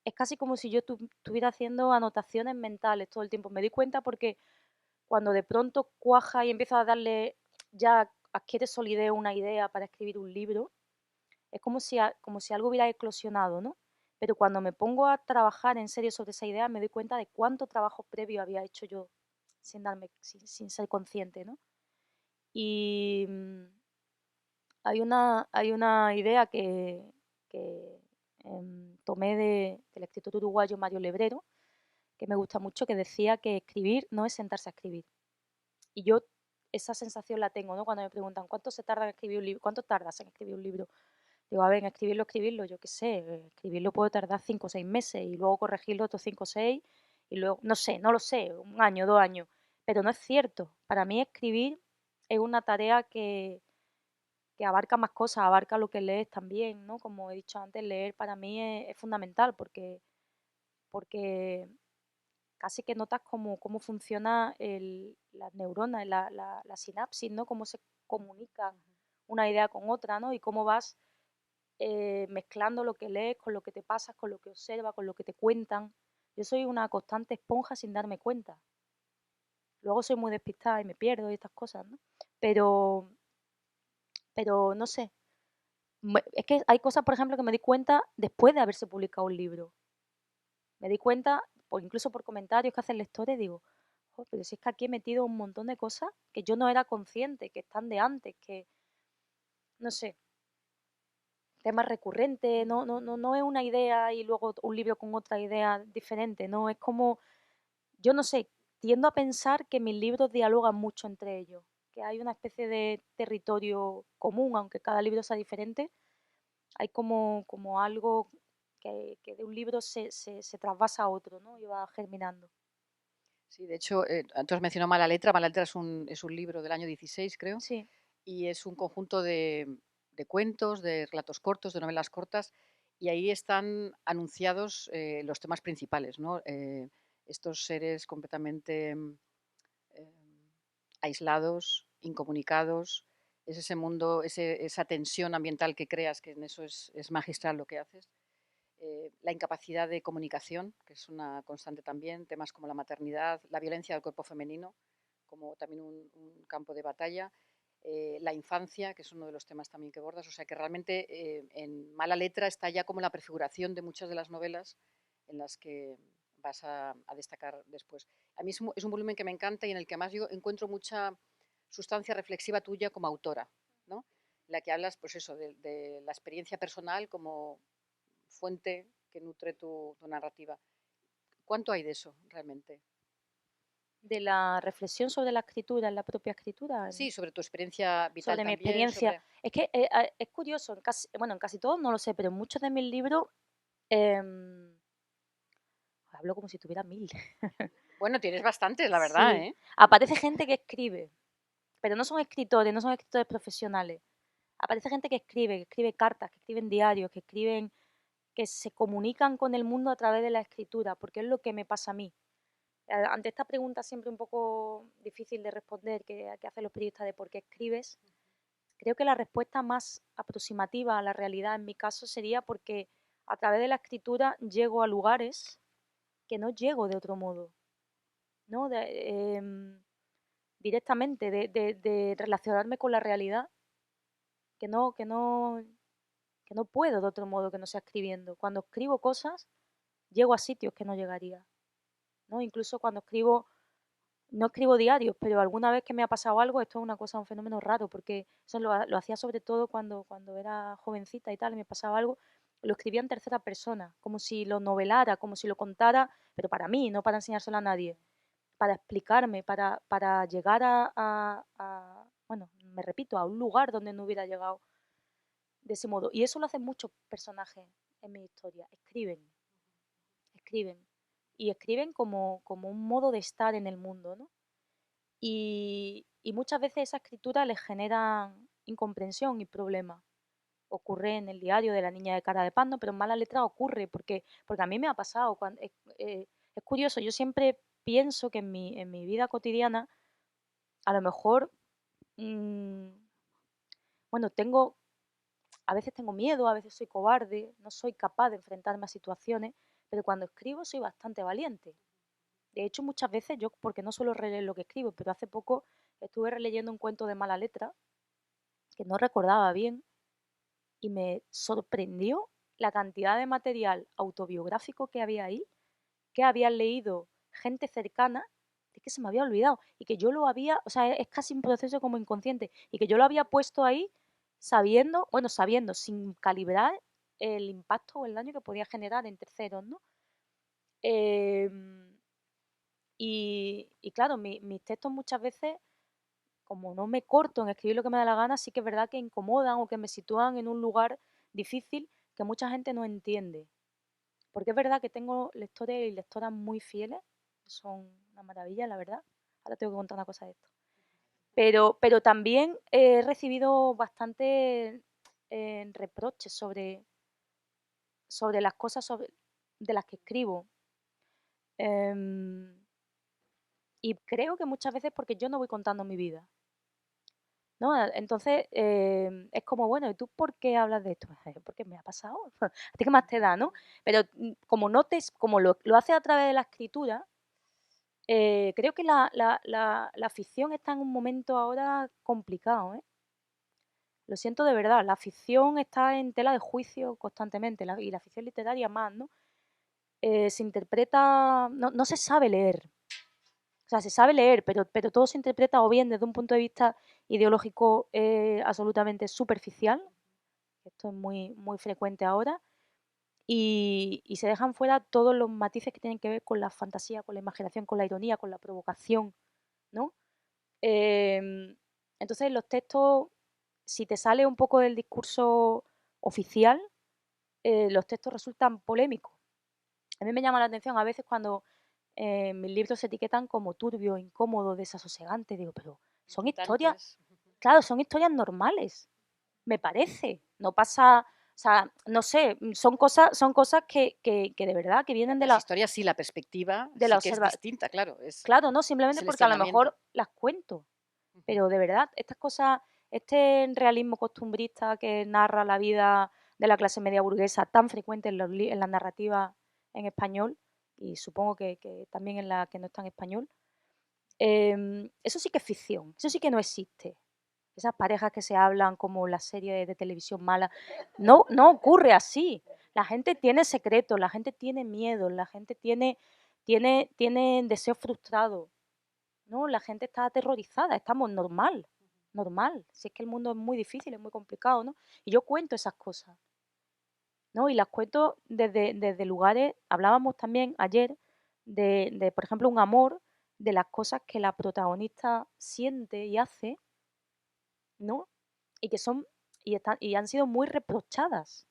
es casi como si yo estuviera haciendo anotaciones mentales todo el tiempo. Me di cuenta porque cuando de pronto cuaja y empieza a darle, ya adquiere solidez una idea para escribir un libro, es como si algo hubiera eclosionado, ¿no? Pero cuando me pongo a trabajar en serio sobre esa idea, me doy cuenta de cuánto trabajo previo había hecho yo sin ser consciente, ¿no? Y hay una idea que tomé del escritor uruguayo Mario Lebrero, que me gusta mucho, que decía que escribir no es sentarse a escribir. Y yo esa sensación la tengo, ¿no? Cuando me preguntan, ¿cuánto se tarda en escribir un libro? ¿Cuánto tardas en escribir un libro? Digo, a ver, en escribirlo, yo qué sé, escribirlo puede tardar 5 o 6 meses y luego corregirlo otros 5 o 6 y luego, no sé, no lo sé, 1 año, 2 años, pero no es cierto. Para mí escribir es una tarea que abarca más cosas, abarca lo que lees también, ¿no? Como he dicho antes, leer para mí es fundamental porque casi que notas cómo funciona las neuronas, la sinapsis, ¿no? Cómo se comunica una idea con otra, ¿no? Y cómo vas mezclando lo que lees con lo que te pasas, con lo que observas, con lo que te cuentan. Yo soy una constante esponja sin darme cuenta. Luego soy muy despistada y me pierdo y estas cosas, ¿no? Pero, pero no sé. Es que hay cosas, por ejemplo, que me di cuenta después de haberse publicado un libro. Me di cuenta, incluso por comentarios que hacen lectores, digo, "Jo, pero si es que aquí he metido un montón de cosas que yo no era consciente, que están de antes, que, no sé, temas recurrentes, no es una idea y luego un libro con otra idea diferente, no, es como, yo no sé, tiendo a pensar que mis libros dialogan mucho entre ellos, que hay una especie de territorio común, aunque cada libro sea diferente, hay como algo que de un libro se trasvasa a otro, ¿no? Y va germinando. Sí, de hecho, tú has mencionado Mala Letra. Mala Letra es un libro del año 16, creo, Sí, y es un conjunto de cuentos, de relatos cortos, de novelas cortas, y ahí están anunciados los temas principales, ¿no? Estos seres completamente eh, aislados, incomunicados, es ese mundo, esa tensión ambiental que creas, que en eso es magistral lo que haces. La incapacidad de comunicación, que es una constante también, temas como la maternidad, la violencia del cuerpo femenino, como también un campo de batalla, la infancia, que es uno de los temas también que abordas, o sea que realmente en Mala Letra está ya como la prefiguración de muchas de las novelas en las que vas a destacar después. A mí es un volumen que me encanta y en el que además yo encuentro mucha sustancia reflexiva tuya como autora, ¿no? En la que hablas, pues eso, de la experiencia personal como fuente que nutre tu narrativa. ¿Cuánto hay de eso realmente? de la reflexión sobre la escritura, en la propia escritura, Sí, sobre tu experiencia vital sobre mi también, experiencia. sobre... Es que es curioso, bueno, en casi todos no lo sé, pero en muchos de mis libros em, hablo como si tuviera 1000. Bueno, tienes bastantes, la verdad, Sí, ¿eh? aparece gente que escribe, pero no son escritores profesionales. Aparece gente que escribe cartas, que escriben diarios, que se comunican con el mundo a través de la escritura, porque es lo que me pasa a mí. Ante esta pregunta siempre un poco difícil de responder que hacen los periodistas de por qué escribes, creo que la respuesta más aproximativa a la realidad en mi caso sería porque a través de la escritura llego a lugares que no llego de otro modo, ¿no? Directamente, de relacionarme con la realidad, que no, que no puedo de otro modo que no sea escribiendo. Cuando escribo cosas, llego a sitios que no llegaría, ¿no? Incluso cuando escribo, no escribo diarios, pero alguna vez que me ha pasado algo, esto es una cosa, un fenómeno raro, porque eso lo hacía sobre todo cuando era jovencita y tal, y me pasaba algo, lo escribía en tercera persona, como si lo novelara, como si lo contara, pero para mí, no para enseñárselo a nadie, para explicarme, para llegar bueno, me repito, a un lugar donde no hubiera llegado de ese modo. Y eso lo hacen muchos personajes en mi historia, escriben. Y escriben como un modo de estar en el mundo, ¿no? Y muchas veces esa escritura les genera incomprensión y problemas. Ocurre en el diario de la niña de cara de pan, ¿no? Pero en mala letra ocurre, porque a mí me ha pasado. Es curioso, yo siempre pienso que en mi vida cotidiana, a lo mejor, bueno, a veces tengo miedo, a veces soy cobarde, no soy capaz de enfrentarme a situaciones, pero cuando escribo soy bastante valiente. De hecho, muchas veces yo, porque no suelo releer lo que escribo, pero hace poco estuve releyendo un cuento de mala letra que no recordaba bien y me sorprendió la cantidad de material autobiográfico que había ahí, que habían leído gente cercana, de que se me había olvidado y que yo lo había, o sea, es casi un proceso como inconsciente y que yo lo había puesto ahí sabiendo, bueno, sabiendo, sin calibrar el impacto o el daño que podía generar en terceros, ¿no? Y claro, mis textos muchas veces, como no me corto en escribir lo que me da la gana, sí que es verdad que incomodan o que me sitúan en un lugar difícil que mucha gente no entiende. Porque es verdad que tengo lectores y lectoras muy fieles, que son una maravilla, la verdad. Ahora tengo que contar una cosa de esto. Pero también he recibido bastante reproches sobre las cosas de las que escribo. Em, y creo que muchas veces porque yo no voy contando mi vida, ¿no? Entonces, es como, bueno, ¿y tú por qué hablas de esto? Porque me ha pasado. ¿A ti qué más te da, no? Pero como lo hace a través de la escritura, creo que la ficción está en un momento ahora complicado, ¿eh? Lo siento de verdad, la ficción está en tela de juicio constantemente, y la ficción literaria más, ¿no? Se interpreta, no se sabe leer. O sea, se sabe leer, pero todo se interpreta o bien desde un punto de vista ideológico absolutamente superficial, esto es muy frecuente ahora, y se dejan fuera todos los matices que tienen que ver con la fantasía, con la imaginación, con la ironía, con la provocación, ¿no? Entonces los textos, si te sale un poco del discurso oficial, los textos resultan polémicos. A mí me llama la atención a veces cuando mis libros se etiquetan como turbio, incómodo, desasosegante. Digo, pero son historias, claro, son historias normales, me parece. No pasa, o sea, no sé, son cosas que de verdad que vienen Las historias sí, la perspectiva de la sí que es observa. distinta, claro. Es Claro, no, simplemente el porque a lo extrañamiento. mejor las cuento. Pero de verdad, estas cosas, este realismo costumbrista que narra la vida de la clase media burguesa, tan frecuente en las narrativas en español, y supongo que también en la que no está en español, eso sí que es ficción, eso sí que no existe. Esas parejas que se hablan como las series de televisión malas, no ocurre así. La gente tiene secretos, la gente tiene miedo, la gente tiene deseos frustrados, ¿no? La gente está aterrorizada, estamos normal. Si es que el mundo es muy difícil, es muy complicado, ¿no? Y yo cuento esas cosas, ¿no? Y las cuento desde lugares, hablábamos también ayer por ejemplo, un amor, de las cosas que la protagonista siente y hace, ¿no? Y que son, y han sido muy reprochadas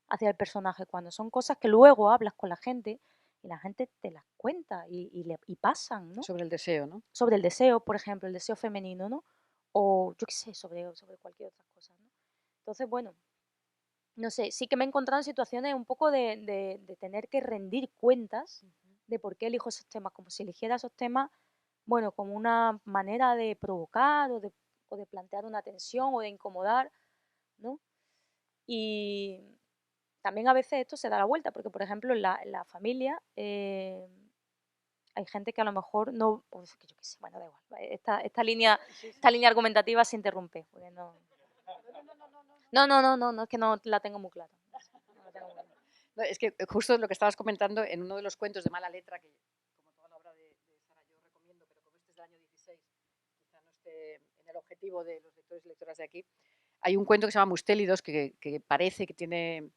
hacia el personaje, cuando son cosas que luego hablas con la gente y la gente te las cuenta y pasan, ¿no? Sobre el deseo, ¿no? Sobre el deseo, por ejemplo, el deseo femenino, ¿no? O yo qué sé, sobre cualquier otra cosa, ¿no? Entonces, bueno, no sé, sí que me he encontrado en situaciones un poco de tener que rendir cuentas de por qué elijo esos temas, como si eligiera esos temas, bueno, como una manera de provocar o de plantear una tensión o de incomodar, ¿no? Y también a veces esto se da la vuelta, porque por ejemplo en la familia hay gente que a lo mejor no, pues, que yo qué sé, bueno, da igual, esta línea argumentativa se interrumpe, porque no. No, es que no la tengo muy clara. No la tengo muy clara. No, es que justo lo que estabas comentando en uno de los cuentos de mala letra, que como toda la obra de Sara yo recomiendo, pero como este es del año 16, quizá no esté en el objetivo de los lectores y lectoras de aquí, hay un cuento que se llama Mustélidos que parece que tiene,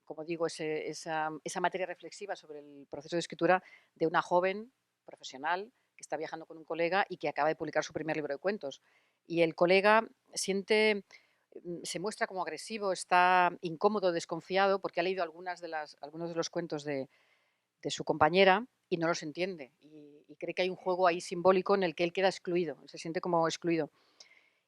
como digo, esa materia reflexiva sobre el proceso de escritura de una joven profesional que está viajando con un colega y que acaba de publicar su primer libro de cuentos. Y el colega se muestra como agresivo, está incómodo, desconfiado, porque ha leído algunos de los cuentos de su compañera y no los entiende. Y cree que hay un juego ahí simbólico en el que él queda excluido, se siente como excluido.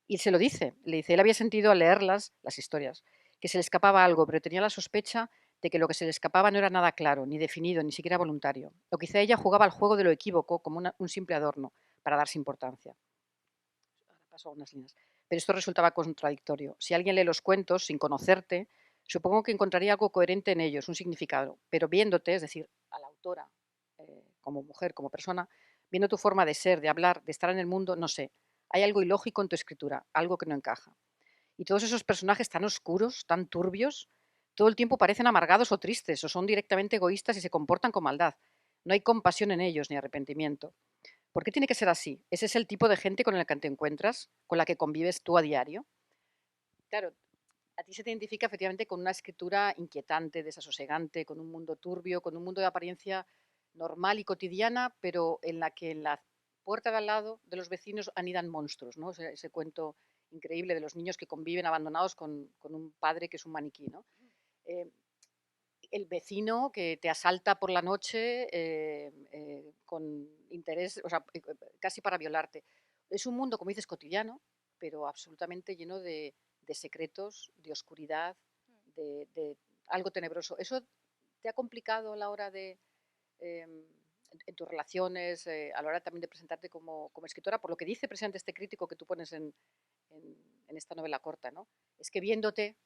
Y se lo dice, le dice, él había sentido al leerlas, las historias, que se le escapaba algo, pero tenía la sospecha de que lo que se le escapaba no era nada claro, ni definido, ni siquiera voluntario. O quizá ella jugaba al juego de lo equívoco como un simple adorno para darse importancia. Ahora paso a unas líneas. Pero esto resultaba contradictorio. Si alguien lee los cuentos sin conocerte, supongo que encontraría algo coherente en ellos, un significado. Pero viéndote, es decir, a la autora, como mujer, como persona, viendo tu forma de ser, de hablar, de estar en el mundo, no sé, hay algo ilógico en tu escritura, algo que no encaja. Y todos esos personajes tan oscuros, tan turbios, todo el tiempo parecen amargados o tristes, o son directamente egoístas y se comportan con maldad. No hay compasión en ellos ni arrepentimiento. ¿Por qué tiene que ser así? ¿Ese es el tipo de gente con la que te encuentras, con la que convives tú a diario? Claro, a ti se te identifica efectivamente con una escritura inquietante, desasosegante, con un mundo turbio, con un mundo de apariencia normal y cotidiana, pero en la que en la puerta de al lado de los vecinos anidan monstruos, ¿no? Ese cuento increíble de los niños que conviven abandonados con un padre que es un maniquí, ¿no? Eh, el vecino que te asalta por la noche con interés, o sea, casi para violarte. Es un mundo, como dices, cotidiano, pero absolutamente lleno de secretos, de oscuridad, de algo tenebroso. ¿Eso te ha complicado a la hora de, en tus relaciones, a la hora también de presentarte como escritora? Por lo que dice precisamente este crítico que tú pones en esta novela corta, ¿no? Es que viéndote,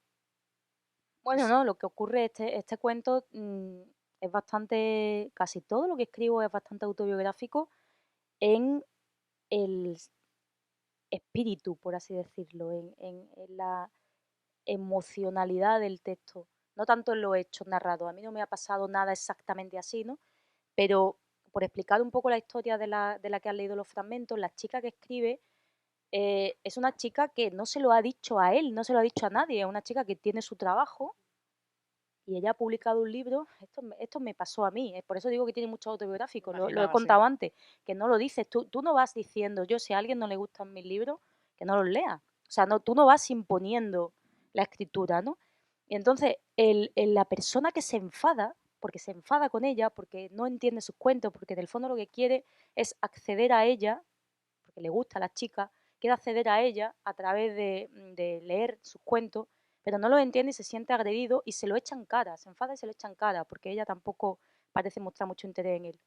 Bueno, no, lo que ocurre, este cuento es bastante, casi todo lo que escribo es bastante autobiográfico en el espíritu, por así decirlo, en la emocionalidad del texto, no tanto en los hechos narrados. A mí no me ha pasado nada exactamente así, ¿no? Pero por explicar un poco la historia de la que han leído los fragmentos, la chica que escribe es una chica que no se lo ha dicho a él, no se lo ha dicho a nadie, es una chica que tiene su trabajo y ella ha publicado un libro, esto me pasó a mí, por eso digo que tiene mucho autobiográfico, lo he imaginaba, sí. contado antes, que no lo dices, tú no vas diciendo, yo si a alguien no le gustan mis libros, que no los lea. O sea, no, tú no vas imponiendo la escritura, ¿no? Y entonces la persona que se enfada, porque se enfada con ella, porque no entiende sus cuentos, porque en el fondo lo que quiere es acceder a ella, porque le gusta a la chica, quiere acceder a ella a través de leer sus cuentos, pero no lo entiende y se siente agredido y se lo echa en cara, se enfada y se lo echa en cara, porque ella tampoco parece mostrar mucho interés en él.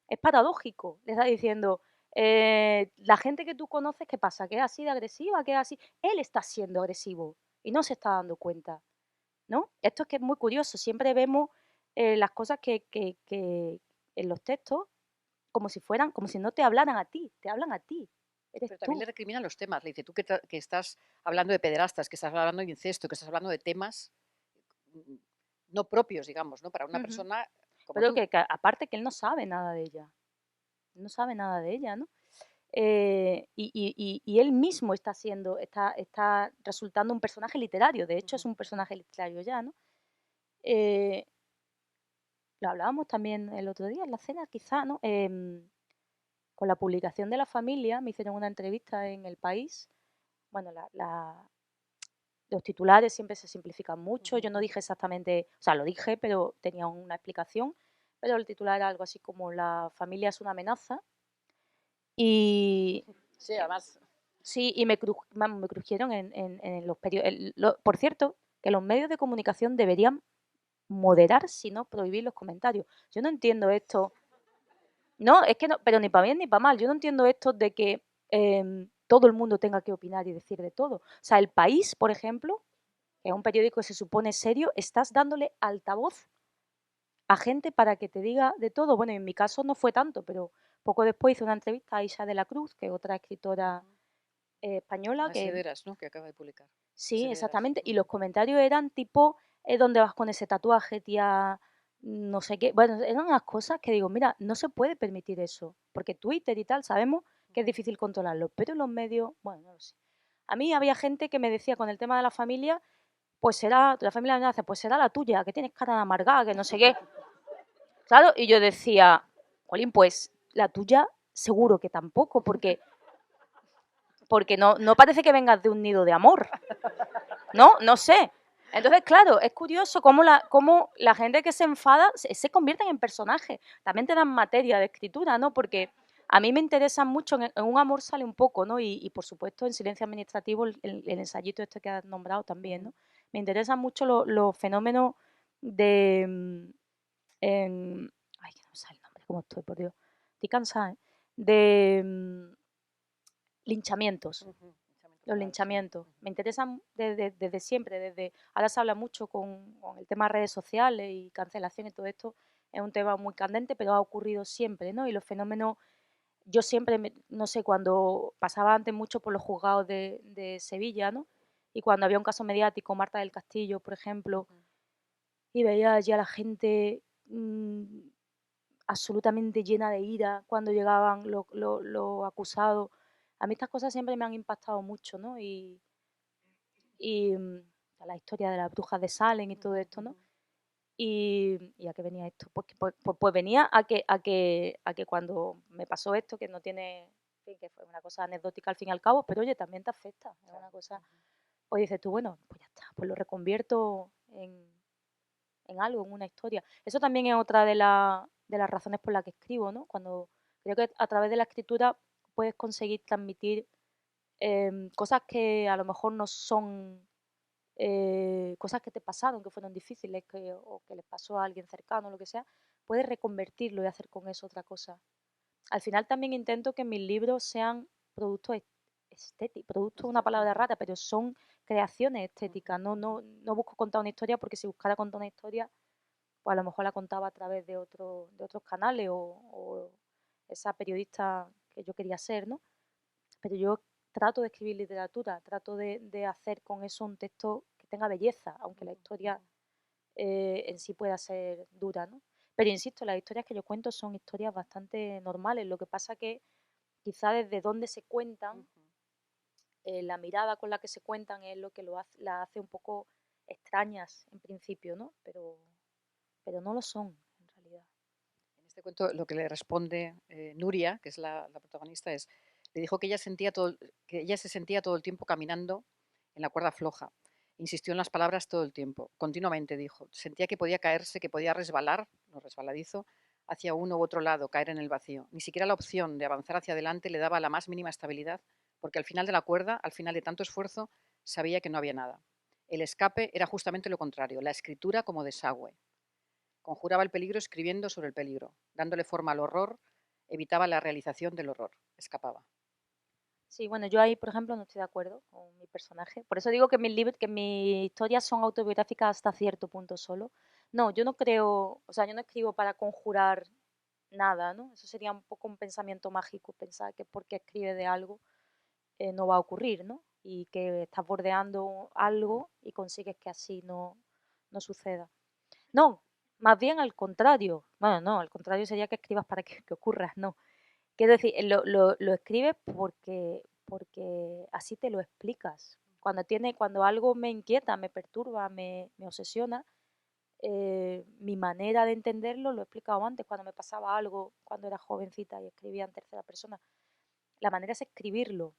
Es paradójico, le está diciendo, la gente que tú conoces, ¿qué pasa? ¿Que es así de agresiva? ¿Que es así? Él está siendo agresivo y no se está dando cuenta, ¿no? Esto es que es muy curioso, siempre vemos las cosas que en los textos como si fueran, como si no te hablaran a ti, te hablan a ti, eres pero también tú. le recriminan los temas. Le dice, tú que estás hablando de pederastas, que estás hablando de incesto, que estás hablando de temas mm, no propios, digamos, ¿no? Para una Ujú. persona como Pero tú. que aparte que él no sabe nada de ella, no sabe nada de ella, ¿no? Y él mismo está resultando un personaje literario, de hecho es un personaje literario ya, ¿no? Eh, lo hablábamos también el otro día en la cena, quizá, ¿no? Con la publicación de La Familia, me hicieron una entrevista en El País. Bueno, los titulares siempre se simplifican mucho. Yo no dije exactamente, o sea, lo dije, pero tenía una explicación. Pero el titular era algo así como La familia es una amenaza. Y Sí, además, sí, y me crujieron en los periódicos. Por cierto, que los medios de comunicación deberían moderar, si no prohibir los comentarios. Yo no entiendo esto. No, es que no, pero ni para bien ni para mal. Yo no entiendo esto de que todo el mundo tenga que opinar y decir de todo. O sea, El País, por ejemplo, que es un periódico que se supone serio, estás dándole altavoz a gente para que te diga de todo. Bueno, en mi caso no fue tanto, pero poco después hice una entrevista a Isa de la Cruz, que es otra escritora española Las que... Hederas, ¿no? Que acaba de publicar. Sí, Hederas. exactamente. Y los comentarios eran tipo, ¿dónde vas con ese tatuaje, tía? No sé qué. Bueno, eran unas cosas que digo, mira, no se puede permitir eso. Porque Twitter y tal, sabemos que es difícil controlarlo. Pero en los medios, bueno, no lo sé. A mí había gente que me decía con el tema de la familia, pues será, la familia me hace, pues será la tuya, que tienes cara de amargada, que no sé qué. Claro, y yo decía, Jolín, pues la tuya seguro que tampoco, porque no parece que vengas de un nido de amor. No sé. Entonces, claro, es curioso cómo la gente que se enfada se convierten en personajes. También te dan materia de escritura, ¿no? Porque a mí me interesa mucho, en Un amor sale un poco, ¿no? Y por supuesto en Silencio administrativo, el ensayito este que has nombrado también, ¿no? Me interesan mucho los fenómenos de... ay, que no me sale el nombre, ¿cómo estoy, por Dios? Estoy cansada, ¿eh? De linchamientos. Los linchamientos. Me interesan desde siempre, ahora se habla mucho con el tema de redes sociales y cancelación y todo esto, es un tema muy candente, pero ha ocurrido siempre, ¿no? Y los fenómenos, yo siempre, no sé, cuando pasaba antes mucho por los juzgados de Sevilla, ¿no? Y cuando había un caso mediático, Marta del Castillo, por ejemplo, y veía allí a la gente absolutamente llena de ira cuando llegaban los acusados. A mí estas cosas siempre me han impactado mucho, ¿no? Y la historia de las brujas de Salem y todo esto, ¿no? ¿Y a qué venía esto? Pues venía a que cuando me pasó esto, que no tiene, en fin, que fue una cosa anecdótica al fin y al cabo, pero oye, también te afecta, es una cosa, pues dices tú, bueno, pues ya está, pues lo reconvierto en algo, en una historia. Eso también es otra de las razones por las que escribo, ¿no? Cuando creo que a través de la escritura puedes conseguir transmitir cosas que a lo mejor no son cosas que te pasaron, que fueron difíciles, o que les pasó a alguien cercano, lo que sea, puedes reconvertirlo y hacer con eso otra cosa. Al final también intento que mis libros sean productos estéticos, producto es una palabra rara, pero son creaciones estéticas, no busco contar una historia porque si buscara contar una historia, pues a lo mejor la contaba a través de otros canales o esa periodista que yo quería ser, ¿no? Pero yo trato de escribir literatura, trato de hacer con eso un texto que tenga belleza, aunque la historia en sí pueda ser dura, ¿no? Pero insisto, las historias que yo cuento son historias bastante normales, lo que pasa que quizá desde donde se cuentan, la mirada con la que se cuentan es lo que las hace un poco extrañas en principio, ¿no? Pero no lo son, en realidad. En este cuento lo que le responde Nuria, que es la protagonista, le dijo que que ella se sentía todo el tiempo caminando en la cuerda floja. Insistió en las palabras todo el tiempo, continuamente dijo. Sentía que podía caerse, que podía resbalar, no resbaladizo, hacia uno u otro lado, caer en el vacío. Ni siquiera la opción de avanzar hacia adelante le daba la más mínima estabilidad, porque al final de la cuerda, al final de tanto esfuerzo, sabía que no había nada. El escape era justamente lo contrario, la escritura como desagüe. Conjuraba el peligro escribiendo sobre el peligro, dándole forma al horror, evitaba la realización del horror, escapaba. Sí, bueno, yo ahí, por ejemplo, no estoy de acuerdo con mi personaje. Por eso digo que mis libros, que mis historias son autobiográficas hasta cierto punto solo. No, yo no creo, o sea, yo no escribo para conjurar nada, ¿no? Eso sería un poco un pensamiento mágico, pensar que porque escribes de algo no va a ocurrir, ¿no? Y que estás bordeando algo y consigues que así no suceda. No, más bien al contrario. Bueno, no, al contrario sería que escribas para que ocurra, no. Quiero decir, lo escribes porque así te lo explicas. Cuando algo me inquieta, me perturba, me obsesiona, mi manera de entenderlo, lo he explicado antes, cuando me pasaba algo, cuando era jovencita y escribía en tercera persona, la manera es escribirlo,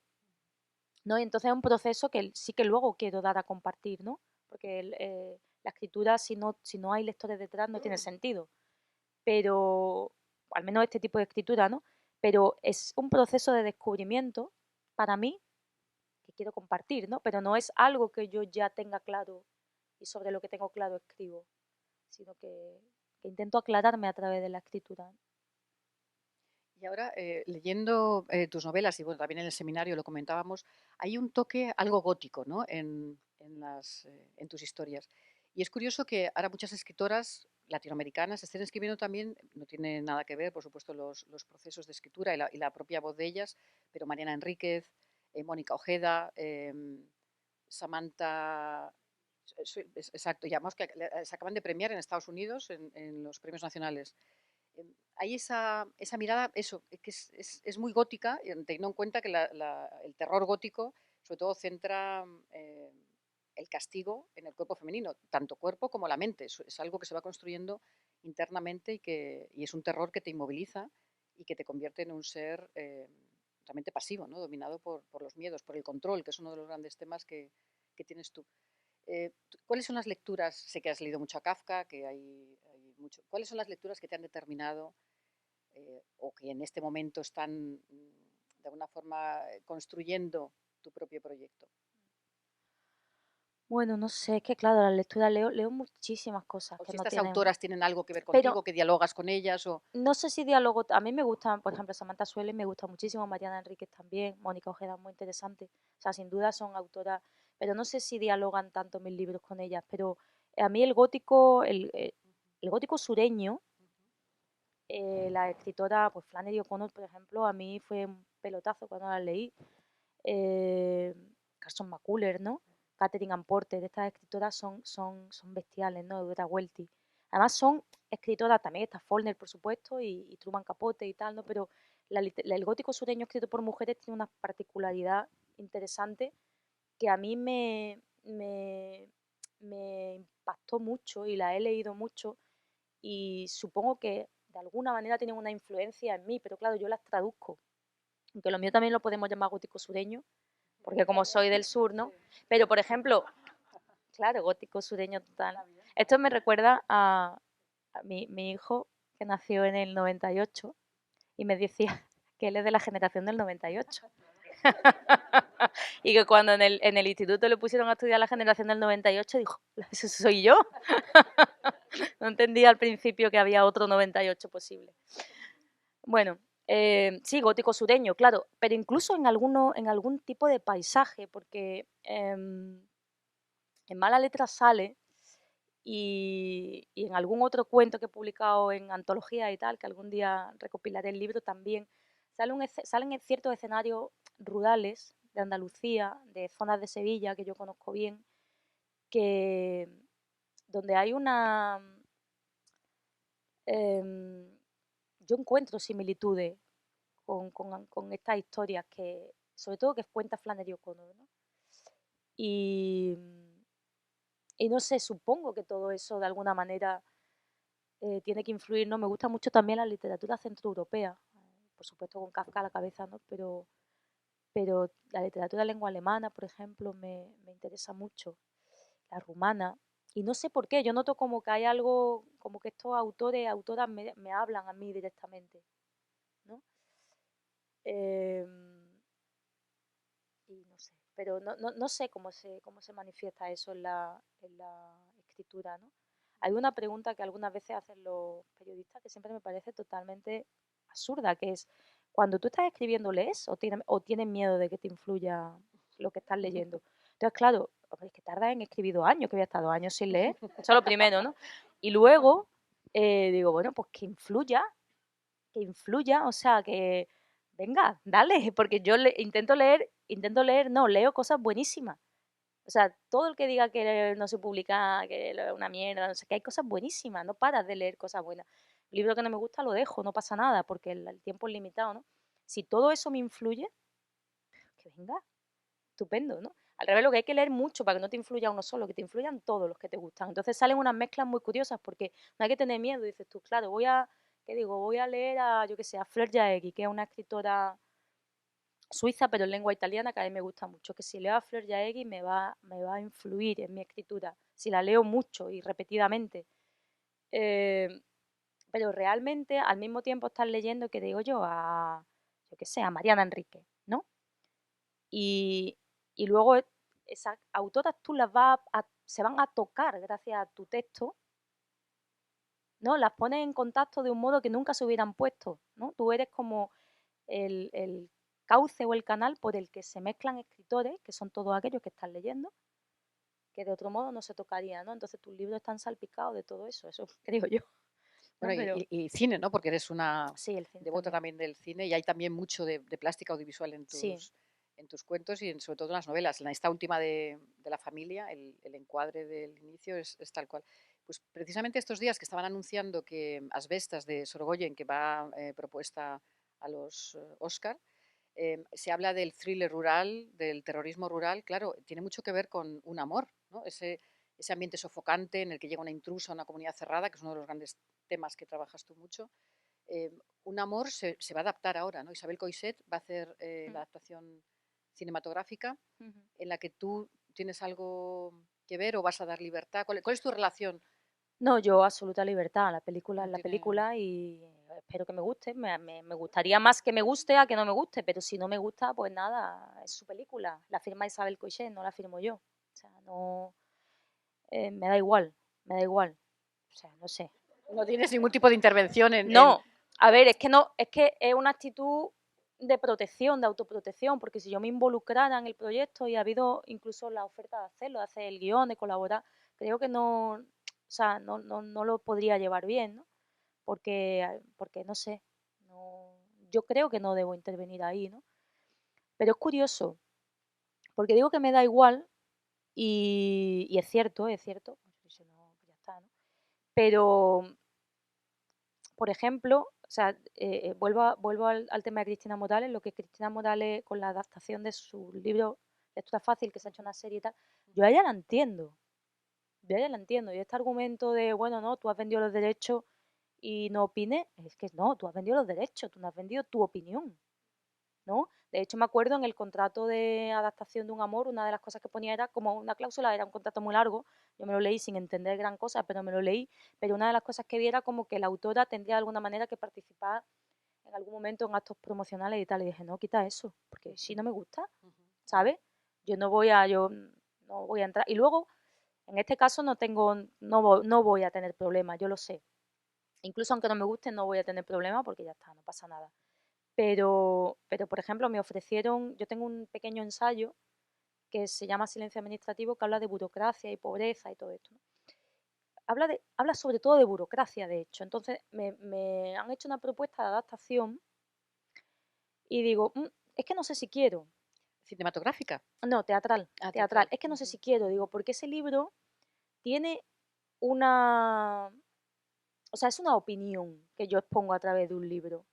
¿no? Y entonces es un proceso que sí que luego quiero dar a compartir, ¿no? Porque la escritura, si no hay lectores detrás, no tiene sentido. Pero, al menos este tipo de escritura, ¿no? Pero es un proceso de descubrimiento para mí que quiero compartir, ¿no? Pero no es algo que yo ya tenga claro y sobre lo que tengo claro escribo, sino que intento aclararme a través de la escritura. Y ahora, leyendo tus novelas, y bueno, también en el seminario lo comentábamos, hay un toque algo gótico, ¿no? En tus historias. Y es curioso que ahora muchas escritoras latinoamericanas estén escribiendo también, no tiene nada que ver, por supuesto, los procesos de escritura y la propia voz de ellas, pero Mariana Enríquez, Mónica Ojeda, Samantha, exacto, y además que se acaban de premiar en Estados Unidos en los premios nacionales. Hay esa mirada, eso, que es muy gótica, teniendo en cuenta que el terror gótico sobre todo centra el castigo en el cuerpo femenino, tanto cuerpo como la mente. Es algo que se va construyendo internamente y es un terror que te inmoviliza y que te convierte en un ser realmente pasivo, ¿no? Dominado por los miedos, por el control, que es uno de los grandes temas que tienes tú. ¿Cuáles son las lecturas? Sé que has leído mucho a Kafka, que hay mucho. ¿Cuáles son las lecturas que te han determinado o que en este momento están de alguna forma construyendo tu propio proyecto? Bueno, no sé, es que claro, la lectura leo muchísimas cosas O que si no estas tienen, autoras tienen algo que ver pero contigo, que dialogas con ellas o... no sé si diálogo, a mí me gustan, por ejemplo, Samantha Suele me gusta muchísimo, Mariana Enríquez también, Mónica Ojeda muy interesante, o sea, sin duda son autoras, pero no sé si dialogan tanto mis libros con ellas, pero a mí el gótico sureño, la escritora, pues Flannery O'Connor, por ejemplo, a mí fue un pelotazo cuando la leí, eh, Carson McCullers, ¿no? Catherine Ann Porter, estas escritoras son bestiales, ¿no? Edward Welty. Además son escritoras, también está Faulkner, por supuesto, y Truman Capote y tal, ¿no? Pero el gótico sureño escrito por mujeres tiene una particularidad interesante que a mí me impactó mucho y la he leído mucho y supongo que de alguna manera tienen una influencia en mí, pero claro, yo las traduzco. Aunque lo mío también lo podemos llamar gótico sureño, porque como soy del sur, ¿no? Pero, por ejemplo, claro, gótico sureño total. Esto me recuerda a mi hijo, que nació en el 98, y me decía que él es de la generación del 98. Y que cuando en el instituto le pusieron a estudiar la generación del 98, dijo, eso soy yo. No entendía al principio que había otro 98 posible. Bueno, sí, gótico sureño, claro, pero incluso en algún tipo de paisaje, porque en Mala Letra sale y en algún otro cuento que he publicado en antología y tal, que algún día recopilaré el libro también, salen ciertos escenarios rurales de Andalucía, de zonas de Sevilla que yo conozco bien, que donde hay yo encuentro similitudes con estas historias que, sobre todo que cuenta Flannery O'Connor, ¿no? Y, y no sé, supongo que todo eso de alguna manera tiene que influir, ¿no? Me gusta mucho también la literatura centroeuropea, por supuesto con Kafka a la cabeza, ¿no? Pero la literatura de lengua alemana, por ejemplo, me interesa mucho, la rumana, y no sé por qué, yo noto como que hay algo, como que estos autoras me hablan a mí directamente, ¿no? Eh, y no sé, pero no sé cómo se manifiesta eso en la escritura, ¿no? Hay una pregunta que algunas veces hacen los periodistas que siempre me parece totalmente absurda, que es, cuando tú estás escribiendo, ¿lees o tienes miedo de que te influya lo que estás leyendo? Entonces, claro, es que tardas en escribir 2 años, que voy a estar 2 años sin leer, eso es lo primero, ¿no? Y luego digo, bueno, pues que influya, o sea, que venga, dale, porque yo no, leo cosas buenísimas. O sea, todo el que diga que no se publica, que es una mierda, no sé qué, hay cosas buenísimas, no paras de leer cosas buenas. El libro que no me gusta lo dejo, no pasa nada, porque el tiempo es limitado, ¿no? Si todo eso me influye, que venga, estupendo, ¿no? Al revés, lo que hay que leer mucho para que no te influya uno solo, que te influyan todos los que te gustan. Entonces salen unas mezclas muy curiosas porque no hay que tener miedo. Dices tú, claro, ¿qué digo? Voy a leer a, yo qué sé, a Fleur Jaegui, que es una escritora suiza, pero en lengua italiana, que a mí me gusta mucho. Que si leo a Fleur Jaegui me va a influir en mi escritura. Si la leo mucho y repetidamente. Eh, pero realmente, al mismo tiempo, estás leyendo, que digo yo qué sé, a Mariana Enríquez, ¿no? Y, y luego esas autoras tú se van a tocar gracias a tu texto, ¿no? Las pones en contacto de un modo que nunca se hubieran puesto, ¿no? Tú eres como el cauce o el canal por el que se mezclan escritores, que son todos aquellos que están leyendo, que de otro modo no se tocaría, ¿no? Entonces tus libros están salpicados de todo eso creo yo. ¿No? Bueno, Pero y cine, ¿no? Porque eres una sí, el cine devota también. también del cine y hay también mucho de plástica audiovisual Sí, en tus cuentos y sobre todo en las novelas. En esta última de la familia, el encuadre del inicio es tal cual. Pues precisamente estos días que estaban anunciando que Asbestas de Sorogoyen, que va propuesta a los Oscar, se habla del thriller rural, del terrorismo rural. Claro, tiene mucho que ver con un amor, ¿no? Ese ambiente sofocante en el que llega una intrusa a una comunidad cerrada, que es uno de los grandes temas que trabajas tú mucho. Un amor se va a adaptar ahora, ¿no? Isabel Coixet va a hacer la adaptación cinematográfica en la que tú tienes algo que ver o vas a dar libertad. ¿Cuál es tu relación? No, yo absoluta libertad. La película No es la tiene- película y espero que me guste. Me gustaría más que me guste a que no me guste, pero si no me gusta, pues nada, es su película. La firma Isabel Coixet, no la firmo yo. O sea, no, me da igual, me da igual. O sea, no sé. No tienes ningún tipo de intervención No, a ver, es que no, es que es una actitud de protección, de autoprotección, porque si yo me involucrara en el proyecto y ha habido incluso la oferta de hacerlo, de hacer el guión, de colaborar, creo que no, o sea, no lo podría llevar bien, ¿no? Porque no sé, no, yo creo que no debo intervenir ahí, ¿no? Pero es curioso, porque digo que me da igual y es cierto, pues si no, pues ya está, ¿no? Pero por ejemplo, o sea, vuelvo al tema de Cristina Morales, lo que Cristina Morales con la adaptación de su libro Lectura Fácil, que se ha hecho una serie y tal, yo a ella la entiendo, yo a ella la entiendo. Y este argumento de, bueno, no, tú has vendido los derechos y no opines, es que no, tú has vendido los derechos, tú no has vendido tu opinión, ¿no? De hecho, me acuerdo en el contrato de adaptación de Un Amor, una de las cosas que ponía era como una cláusula, era un contrato muy largo, yo me lo leí sin entender gran cosa, pero me lo leí, pero una de las cosas que vi era como que la autora tendría de alguna manera que participar en algún momento en actos promocionales y tal, y dije, no, quita eso, porque si no me gusta, ¿sabes? Yo no voy a entrar, y luego, en este caso no voy a tener problemas, yo lo sé, incluso aunque no me guste, no voy a tener problemas porque ya está, no pasa nada. Pero, por ejemplo, me ofrecieron, yo tengo un pequeño ensayo que se llama Silencio Administrativo, que habla de burocracia y pobreza y todo esto, ¿no? Habla sobre todo de burocracia, de hecho. Entonces, me han hecho una propuesta de adaptación y digo, es que no sé si quiero. cinematográfica. No, teatral, Ah, teatral. Es que no sé si quiero, digo, porque ese libro tiene una... O sea, es una opinión que yo expongo a través de un libro.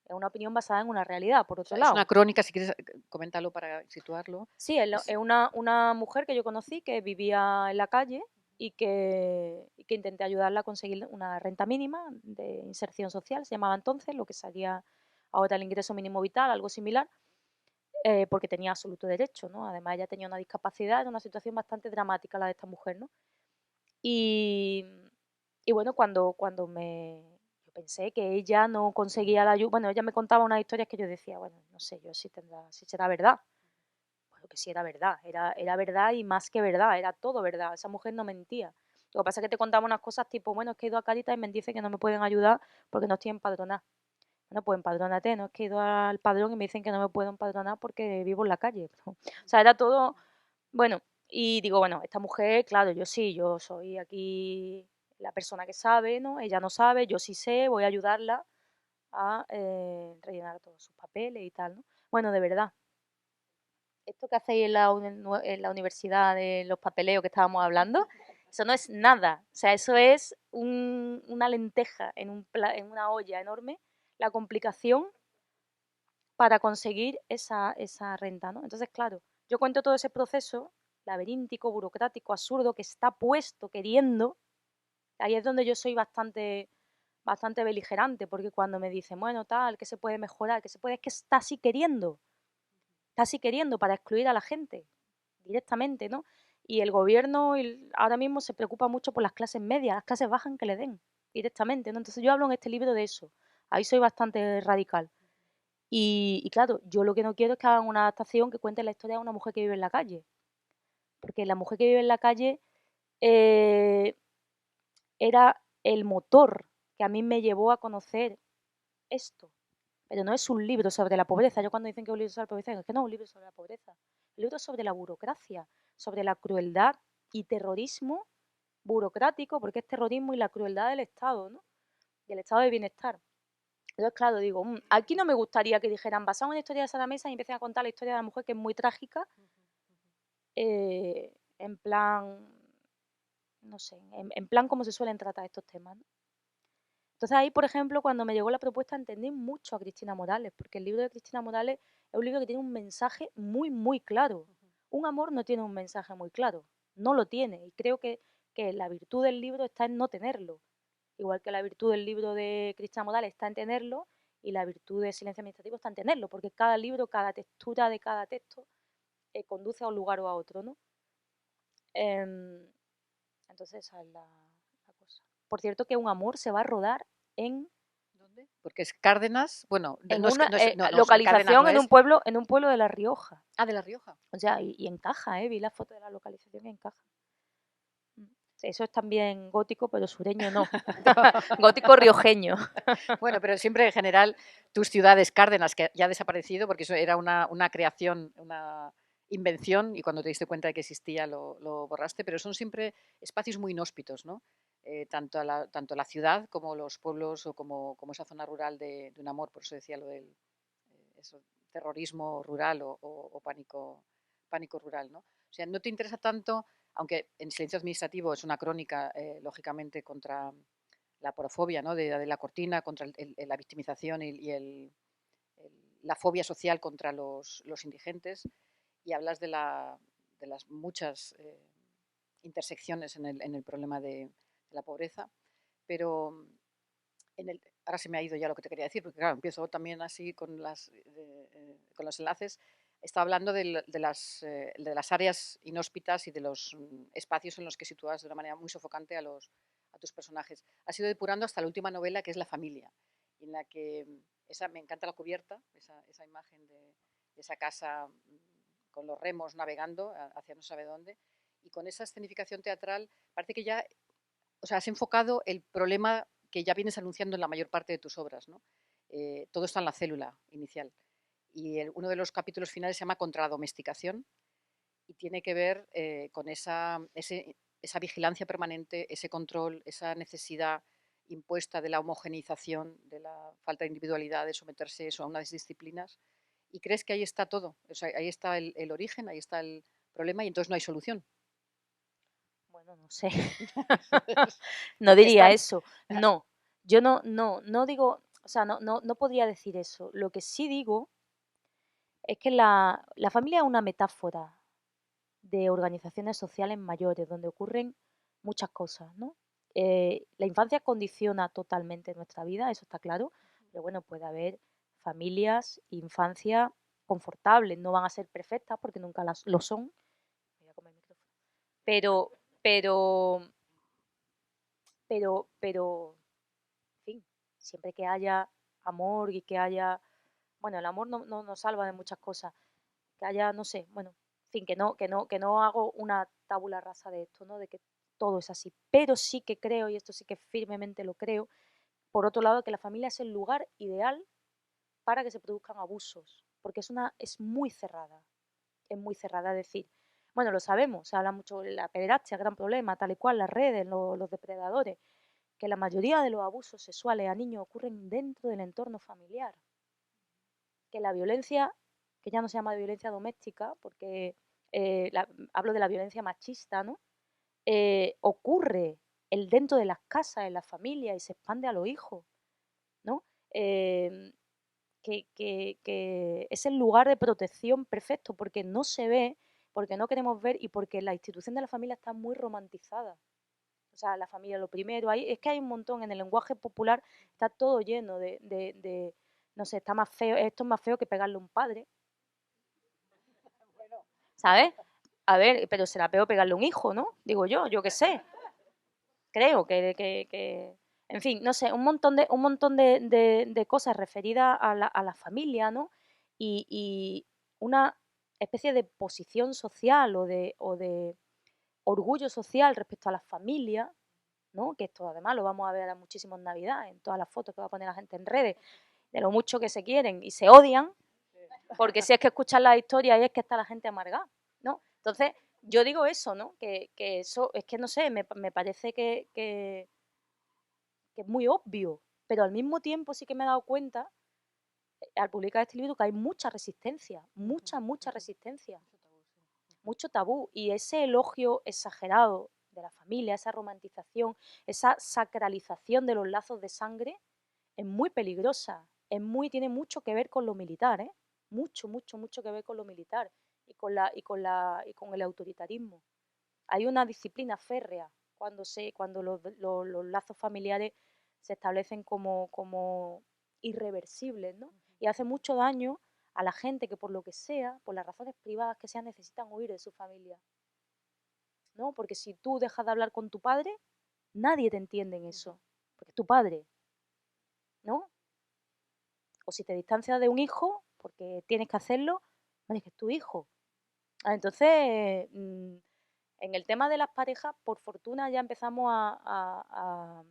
Es una opinión basada en una realidad, por O otro sea, es lado. una crónica, si quieres, coméntalo para situarlo. Sí, es una mujer que yo conocí que vivía en la calle y que intenté ayudarla a conseguir una renta mínima de inserción social, se llamaba entonces, lo que salía ahora el ingreso mínimo vital, algo similar, porque tenía absoluto derecho, ¿no? Además ella tenía una discapacidad, era una situación bastante dramática la de esta mujer, ¿no? Y, y bueno, yo pensé que ella no conseguía la ayuda, bueno, ella me contaba unas historias que yo decía, bueno, no sé yo si será verdad. Bueno, que sí era verdad, era verdad y más que verdad, era todo verdad, esa mujer no mentía. Lo que pasa es que te contaba unas cosas tipo, bueno, es que he ido a Cáritas y me dicen que no me pueden ayudar porque no estoy empadronada. Bueno, pues empadrónate, no es que he ido al padrón y me dicen que no me puedo empadronar porque vivo en la calle. O sea, era todo, bueno, y digo, bueno, esta mujer, claro, yo soy aquí la persona que sabe, ¿no? Ella no sabe, yo sí sé, voy a ayudarla a rellenar todos sus papeles y tal, ¿no? Bueno, de verdad, esto que hacéis en la universidad de los papeleos que estábamos hablando, eso no es nada. O sea, eso es una lenteja en una olla enorme, la complicación para conseguir esa renta, ¿no? Entonces, claro, yo cuento todo ese proceso laberíntico, burocrático, absurdo, que está puesto queriendo. Ahí es donde yo soy bastante beligerante, porque cuando me dicen, bueno, tal, que se puede mejorar, que se puede, es que está así queriendo para excluir a la gente directamente, ¿no? Y el gobierno ahora mismo se preocupa mucho por las clases medias, las clases bajas que le den directamente, ¿no? Entonces yo hablo en este libro de eso. Ahí soy bastante radical. Y claro, yo lo que no quiero es que hagan una adaptación que cuente la historia de una mujer que vive en la calle. Porque la mujer que vive en la calle eh, era el motor que a mí me llevó a conocer esto. Pero no es un libro sobre la pobreza. Yo cuando dicen que es un libro sobre la pobreza, es que no es un libro sobre la pobreza. Es un libro sobre la burocracia, sobre la crueldad y terrorismo burocrático, porque es terrorismo y la crueldad del Estado, ¿no? Del estado de bienestar. Entonces, claro, digo, aquí no me gustaría que dijeran, basado en una historia de Sara Mesa, y empiecen a contar la historia de la mujer que es muy trágica, en plan, no sé, en plan como se suelen tratar estos temas, ¿no? Entonces ahí, por ejemplo, cuando me llegó la propuesta entendí mucho a Cristina Morales, porque el libro de Cristina Morales es un libro que tiene un mensaje muy, muy claro. Un amor no tiene un mensaje muy claro, no lo tiene, y creo que la virtud del libro está en no tenerlo. Igual que la virtud del libro de Cristina Morales está en tenerlo, y la virtud de Silencio Administrativo está en tenerlo, porque cada libro, cada textura de cada texto conduce a un lugar o a otro, ¿no? Em, entonces esa es la cosa. Por cierto que Un amor se va a rodar en ¿Dónde? Porque es Cárdenas, bueno, en no es, una no es, no, no, Cárdenas localización no es. en un pueblo de La Rioja. Ah, de La Rioja. O sea, y encaja, vi la foto de la localización y encaja. Eso es también gótico, pero sureño no. Gótico riojeño. Bueno, pero siempre en general tus ciudades, Cárdenas, que ya ha desaparecido porque eso era una creación, una invención, y cuando te diste cuenta de que existía lo borraste, pero son siempre espacios muy inhóspitos, ¿no? Tanto la ciudad como los pueblos o como esa zona rural de un amor, por eso decía lo del eso, terrorismo rural o pánico rural, ¿no? O sea, no te interesa tanto, aunque en Silencio Administrativo es una crónica, lógicamente, contra la porofobia, ¿no? de la cortina, contra la victimización la fobia social contra los indigentes, y hablas de las muchas intersecciones en el problema de la pobreza, pero ahora se me ha ido ya lo que te quería decir, porque claro, empiezo también así con los enlaces. Estaba hablando de las áreas inhóspitas y de los espacios en los que sitúas de una manera muy sofocante a tus personajes. Has ido depurando hasta la última novela, que es La familia, en la que me encanta la cubierta, esa imagen de esa casa con los remos navegando hacia no sabe dónde, y con esa escenificación teatral parece que ya, o sea, has enfocado el problema que ya vienes anunciando en la mayor parte de tus obras, ¿no? Todo está en la célula inicial. Y uno de los capítulos finales se llama Contra la domesticación, y tiene que ver con esa vigilancia permanente, ese control, esa necesidad impuesta de la homogeneización, de la falta de individualidad, de someterse eso a unas disciplinas. Y crees que ahí está todo, o sea, ahí está el origen, ahí está el problema, y entonces no hay solución. Bueno, no sé. No diría eso. No. Yo no digo, o sea, no podría decir eso. Lo que sí digo es que la familia es una metáfora de organizaciones sociales mayores donde ocurren muchas cosas, ¿no? La infancia condiciona totalmente nuestra vida, eso está claro, pero bueno, puede haber familias, infancia confortables, no van a ser perfectas porque nunca lo son. Voy a comer el micrófono. Pero, en fin, siempre que haya amor y que haya, bueno, el amor no nos salva de muchas cosas, que haya, no sé, bueno, en fin, que no hago una tabula rasa de esto, ¿no? De que todo es así, pero sí que creo, y esto sí que firmemente lo creo, por otro lado, que la familia es el lugar ideal para que se produzcan abusos, porque es muy cerrada, es decir, bueno, lo sabemos, se habla mucho de la pederastia, gran problema, tal y cual, las redes, los depredadores, que la mayoría de los abusos sexuales a niños ocurren dentro del entorno familiar, que la violencia, que ya no se llama violencia doméstica, porque hablo de la violencia machista, ¿no? Ocurre dentro de las casas, en la familia, y se expande a los hijos, ¿no? Que es el lugar de protección perfecto, porque no se ve, porque no queremos ver y porque la institución de la familia está muy romantizada. O sea, la familia lo primero, es que hay un montón, en el lenguaje popular está todo lleno de no sé, está más feo, esto es más feo que pegarle a un padre, ¿sabes? A ver, pero será peor pegarle a un hijo, ¿no? Digo yo qué sé. Creo que en fin, no sé, un montón de cosas referidas a la familia, ¿no? Y una especie de posición social o de orgullo social respecto a la familia, ¿no? Que esto además lo vamos a ver muchísimo en Navidad, en todas las fotos que va a poner la gente en redes, de lo mucho que se quieren y se odian, porque si es que escuchas la historia y es que está la gente amargada, ¿no? Entonces, yo digo eso, ¿no? Que eso, es que no sé, me parece que es muy obvio, Pero al mismo tiempo sí que me he dado cuenta, al publicar este libro, que hay mucha resistencia, mucha resistencia, mucho tabú. Y ese elogio exagerado de la familia, esa romantización, esa sacralización de los lazos de sangre, es muy peligrosa, tiene mucho que ver con lo militar, ¿eh? Mucho que ver con lo militar y con el autoritarismo. Hay una disciplina férrea cuando los lazos familiares se establecen como irreversibles, ¿no? Y hace mucho daño a la gente que por lo que sea, por las razones privadas que sean, necesitan huir de su familia, ¿no? Porque si tú dejas de hablar con tu padre, nadie te entiende en eso, porque es tu padre, ¿no? O si te distancias de un hijo, porque tienes que hacerlo, bueno, es que es tu hijo. Entonces, en el tema de las parejas, por fortuna ya empezamos a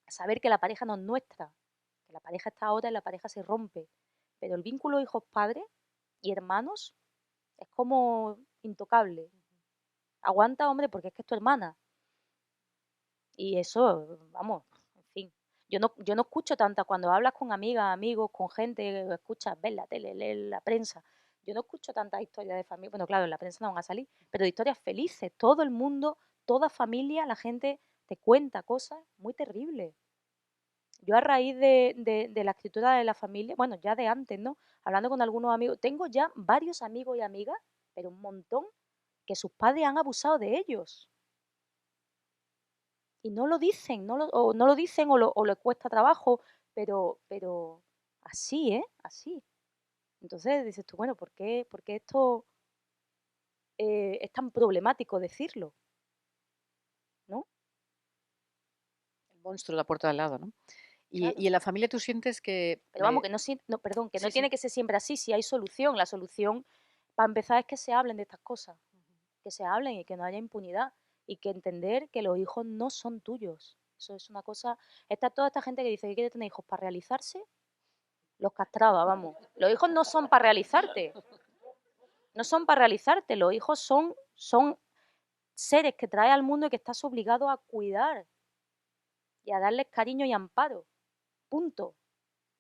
saber que la pareja no es nuestra, que la pareja está ahora y la pareja se rompe. Pero el vínculo hijos-padres y hermanos es como intocable. Aguanta, hombre, porque es que es tu hermana. Y eso, vamos, en fin. Yo no escucho tanta, cuando hablas con amigas, amigos, con gente, escuchas, ves la tele, lees la prensa. Yo no escucho tantas historias de familia, bueno, claro, en la prensa no van a salir, pero de historias felices. Todo el mundo, toda familia, la gente te cuenta cosas muy terribles. Yo a raíz de la escritura de la familia, bueno, ya de antes, ¿no? Hablando con algunos amigos, tengo ya varios amigos y amigas, pero un montón, que sus padres han abusado de ellos. Y no lo dicen, no lo dicen o les cuesta trabajo, pero así, ¿eh? Así. Entonces dices tú, bueno, ¿por qué esto es tan problemático decirlo? ¿No? El monstruo de la puerta de al lado, ¿no? Claro. Y en la familia tú sientes que... Pero vamos, perdón, que no Sí, tiene sí. que ser siempre así, si hay solución. La solución, para empezar, es que se hablen de estas cosas, que se hablen y que no haya impunidad y que entender que los hijos no son tuyos. Eso es una cosa. Toda esta gente que dice que quiere tener hijos para realizarse, los castraba, vamos. Los hijos no son para realizarte. No son para realizarte. Los hijos son seres que traes al mundo y que estás obligado a cuidar y a darles cariño y amparo. Punto.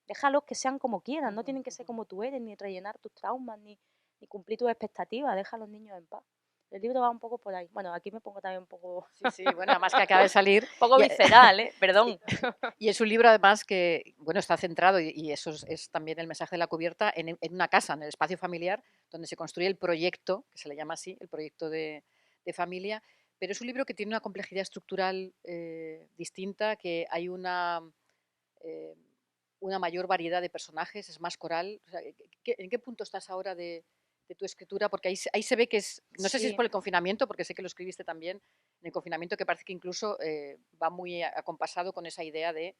Déjalos que sean como quieran, no tienen que ser como tú eres, ni rellenar tus traumas, ni cumplir tus expectativas, deja a los niños en paz. El libro va un poco por ahí. Bueno, aquí me pongo también un poco, Sí, sí, bueno, además que acaba de salir. un poco Y, visceral, ¿eh? Perdón. y es un libro además que, bueno, está centrado, y eso es también el mensaje de la cubierta, en una casa, en el espacio familiar, donde se construye el proyecto, que se le llama así, el proyecto de familia, pero es un libro que tiene una complejidad estructural distinta, que hay eh, una mayor variedad de personajes, es más coral. O sea, ¿en qué punto estás ahora de tu escritura? Porque ahí se ve que es, no sé si es Sí. por el confinamiento, porque sé que lo escribiste también en el confinamiento, que parece que incluso va muy acompasado con esa idea de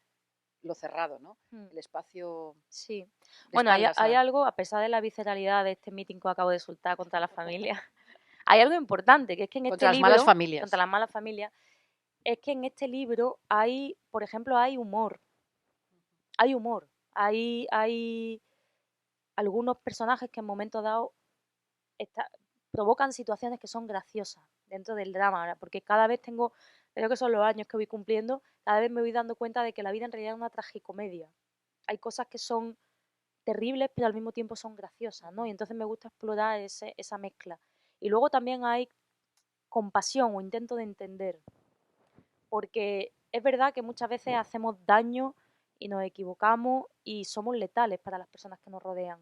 lo cerrado, ¿no? El espacio Sí. de Bueno, hay, espaldas hay a... algo, a pesar de la visceralidad de este meeting que acabo de soltar contra la familia, hay algo importante, que es que en este contra las malas libro, familias. contra las malas familias, es que en este libro hay, por ejemplo, hay humor. Hay humor. Hay algunos personajes que en momentos dados provocan situaciones que son graciosas dentro del drama, ¿verdad? Porque cada vez creo que son los años que voy cumpliendo, cada vez me voy dando cuenta de que la vida en realidad es una tragicomedia. Hay cosas que son terribles, pero al mismo tiempo son graciosas, ¿no? Y entonces me gusta explorar esa mezcla. Y luego también hay compasión o intento de entender, porque es verdad que muchas veces hacemos daño y nos equivocamos y somos letales para las personas que nos rodean.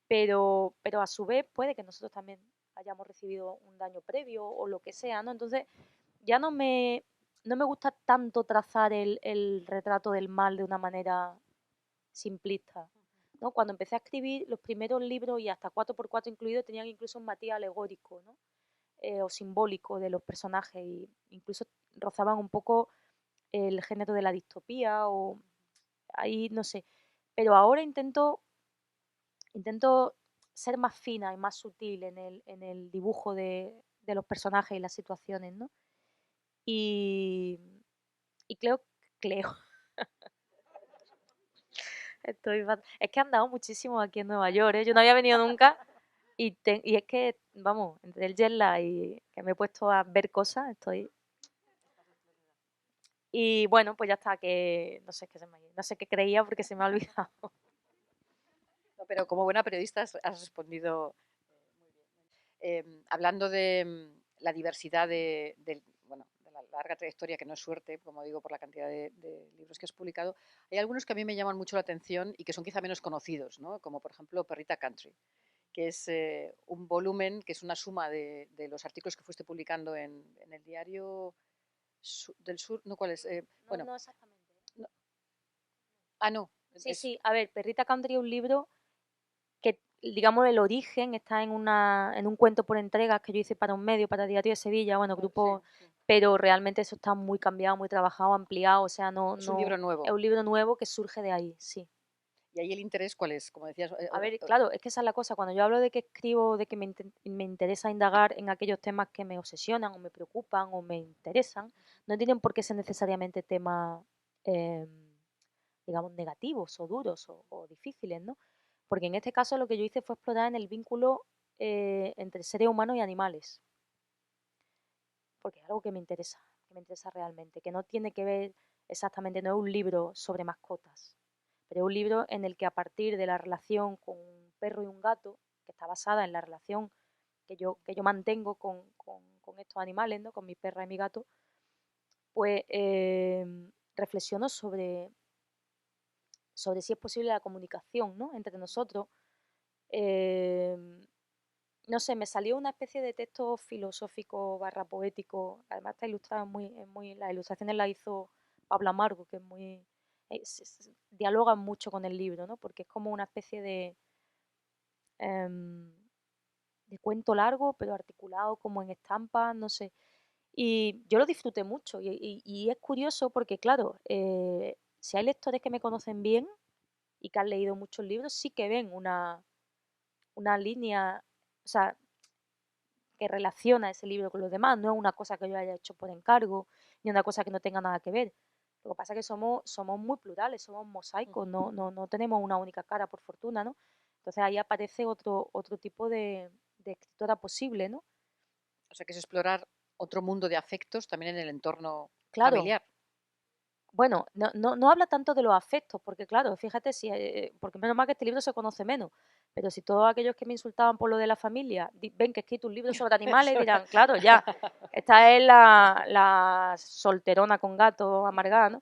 Pero a su vez puede que nosotros también hayamos recibido un daño previo o lo que sea, ¿no? Entonces ya no me gusta tanto trazar el retrato del mal de una manera simplista, ¿no? Cuando empecé a escribir los primeros libros, y hasta 4x4 incluidos, tenían incluso un matiz alegórico, ¿no? O simbólico de los personajes, y incluso rozaban un poco el género de la distopía, o ahí no sé. Pero ahora intento ser más fina y más sutil en el dibujo de los personajes y las situaciones, ¿no? Y, y creo, es que he andado muchísimo aquí en Nueva York, ¿eh? Yo no había venido nunca, y es que, vamos, entre el jet lag y que me he puesto a ver cosas, estoy... Y bueno, pues ya está, que no sé qué, no sé qué creía porque se me ha olvidado. No, pero como buena periodista has respondido muy bien. Hablando de la diversidad bueno, de la larga trayectoria, que no es suerte, como digo, por la cantidad de libros que has publicado, hay algunos que a mí me llaman mucho la atención y que son quizá menos conocidos, ¿no? Como por ejemplo Perrita Country, que es un volumen, que es una suma de los artículos que fuiste publicando en el diario del Sur, ¿no? ¿Cuál es? Bueno, No exactamente. no, ah, no. Sí, sí, a ver, Perrita Country es un libro que, digamos, el origen está en un cuento por entregas que yo hice para un medio, para Diario de Sevilla, bueno, grupo, Sí, sí. pero realmente eso está muy cambiado, muy trabajado, ampliado, o sea, Es un libro nuevo. es un libro nuevo que surge de ahí, sí. ¿Y ahí el interés cuál es? Como decías. A ver, claro, es que esa es la cosa, cuando yo hablo de que escribo, de que me interesa indagar en aquellos temas que me obsesionan o me preocupan o me interesan, no tienen por qué ser necesariamente temas, digamos, negativos o duros o difíciles, ¿no? Porque en este caso lo que yo hice fue explorar en el vínculo entre seres humanos y animales, porque es algo que me interesa realmente, que no tiene que ver exactamente, no es un libro sobre mascotas, pero es un libro en el que a partir de la relación con un perro y un gato, que está basada en la relación que yo mantengo con estos animales, ¿no? Con mi perra y mi gato, pues reflexiono sobre si es posible la comunicación, ¿no? Entre nosotros. Eh, no sé, me salió una especie de texto filosófico barra poético. Además está ilustrado las ilustraciones las hizo Pablo Amargo, que es muy, dialogan mucho con el libro, ¿no? Porque es como una especie em, de cuento largo, pero articulado como en estampas, no sé. Y yo lo disfruté mucho y es curioso porque, claro, si hay lectores que me conocen bien y que han leído muchos libros, sí que ven una línea, o sea, que relaciona ese libro con los demás, no es una cosa que yo haya hecho por encargo, ni una cosa que no tenga nada que ver. Lo que pasa es que somos muy plurales, somos mosaicos, no tenemos una única cara, por fortuna, ¿no? Entonces ahí aparece otro tipo de escritora posible, ¿no? O sea, que es explorar otro mundo de afectos también en el entorno Claro, familiar. bueno, no habla tanto de los afectos, porque claro, fíjate, porque menos mal que este libro se conoce menos, pero si todos aquellos que me insultaban por lo de la familia ven que he escrito un libro sobre animales, dirán, claro, ya, esta es la solterona con gato amargada, ¿no?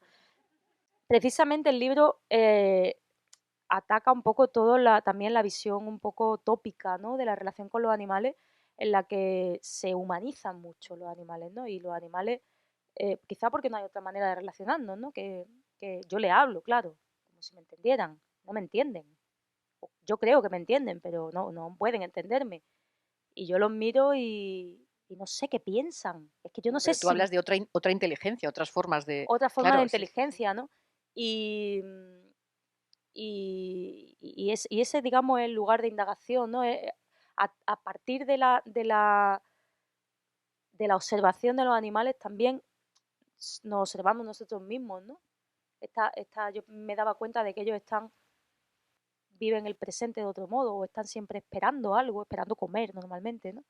Precisamente el libro ataca un poco también la visión un poco tópica, ¿no? De la relación con los animales, en la que se humanizan mucho los animales, ¿no? Y los animales, quizá porque no hay otra manera de relacionarnos, ¿no? Que yo le hablo, claro, como si me entendieran, no me entienden. Yo creo que me entienden, pero no pueden entenderme. Y yo los miro y no sé qué piensan. Es que yo no No, sé pero tú si hablas de otra inteligencia, otras formas de. otra forma de Claro, sí, sí, sí. inteligencia, ¿no? Y, y ese, digamos, es el lugar de indagación, ¿no? A partir de la observación de los animales también nos observamos nosotros mismos, ¿no? Yo me daba cuenta de que ellos viven el presente de otro modo o están siempre esperando algo, esperando comer normalmente, ¿no?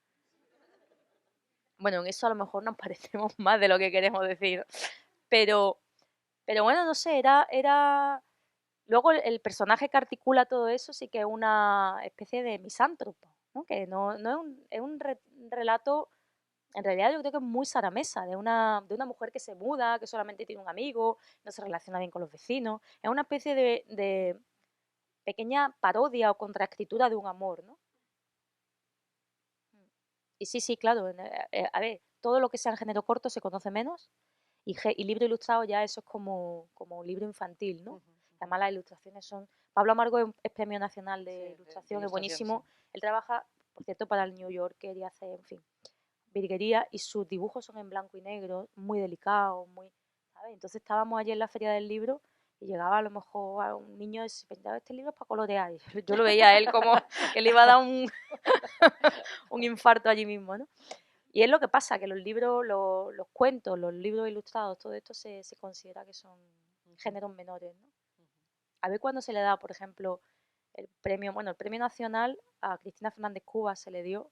Bueno, en eso a lo mejor nos parecemos más de lo que queremos decir, pero, pero bueno, no sé, luego el personaje que articula todo eso sí que es una especie de misántropo, ¿no? Que no es un relato, en realidad yo creo que es muy Sara Mesa, de una mujer que se muda, que solamente tiene un amigo, no se relaciona bien con los vecinos. Es una especie de pequeña parodia o contraescritura de un amor, ¿no? Y sí, claro, a ver, todo lo que sea en género corto se conoce menos y libro ilustrado ya eso es como un libro infantil, ¿no? Además las ilustraciones son... Pablo Amargo es Premio Nacional Sí, de de Ilustración, es ilustración, sí. buenísimo. Él trabaja, por cierto, para el New Yorker y hace, en fin, virguería y sus dibujos son en blanco y negro, muy delicados, muy... ¿sabes? Entonces estábamos allí en la Feria del Libro y llegaba a lo mejor a un niño y se pensaba, este libro es para colorear. Y yo lo veía a él como que le iba a dar un infarto allí mismo, ¿no? Y es lo que pasa, que los libros, los cuentos, los libros ilustrados, todo esto se considera que son géneros menores, ¿no? A ver cuándo se le da, por ejemplo, el premio nacional a Cristina Fernández Cuba se le dio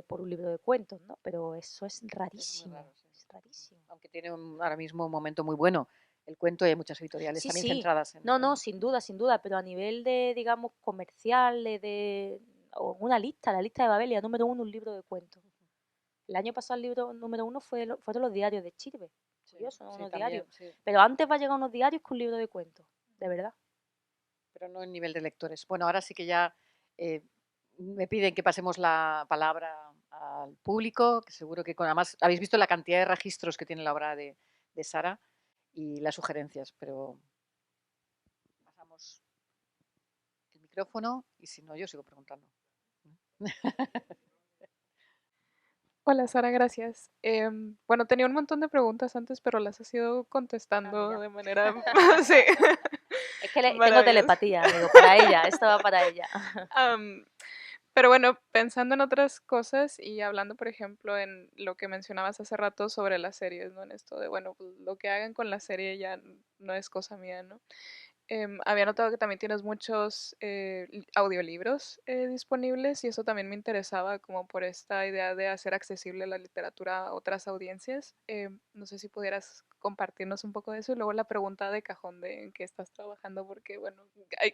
por un libro de cuentos, ¿no? Pero eso es Es muy rarísimo, raro, sí. es rarísimo. Aunque tiene ahora mismo un momento muy bueno el cuento y hay muchas editoriales Sí, también sí. centradas en... No, sin duda, pero a nivel de, digamos, comercial, o una lista, la lista de Babelia, número 1, un libro de cuentos. El año pasado el libro número 1 fueron los diarios de Chirve. Sí, Curioso, ¿no? sí, Unos también, diarios. sí, Pero antes va a llegar unos diarios que un libro de cuentos, de verdad. pero no en nivel de lectores. Bueno, ahora sí que ya me piden que pasemos la palabra al público, que seguro que además habéis visto la cantidad de registros que tiene la obra de Sara y las sugerencias, pero pasamos el micrófono y si no, yo sigo preguntando. Hola Sara, gracias. Bueno, tenía un montón de preguntas antes, pero las has ido contestando mira. de manera... sí. Es que tengo Maravilloso. telepatía, digo, para ella, esto va para ella. Pero bueno, pensando en otras cosas y hablando, por ejemplo, en lo que mencionabas hace rato sobre las series, ¿no? En esto de, bueno, pues, lo que hagan con la serie ya no es cosa mía, ¿no? Había notado que también tienes muchos audiolibros disponibles y eso también me interesaba como por esta idea de hacer accesible la literatura a otras audiencias. No sé si pudieras compartirnos un poco de eso y luego la pregunta de cajón de en qué estás trabajando porque bueno,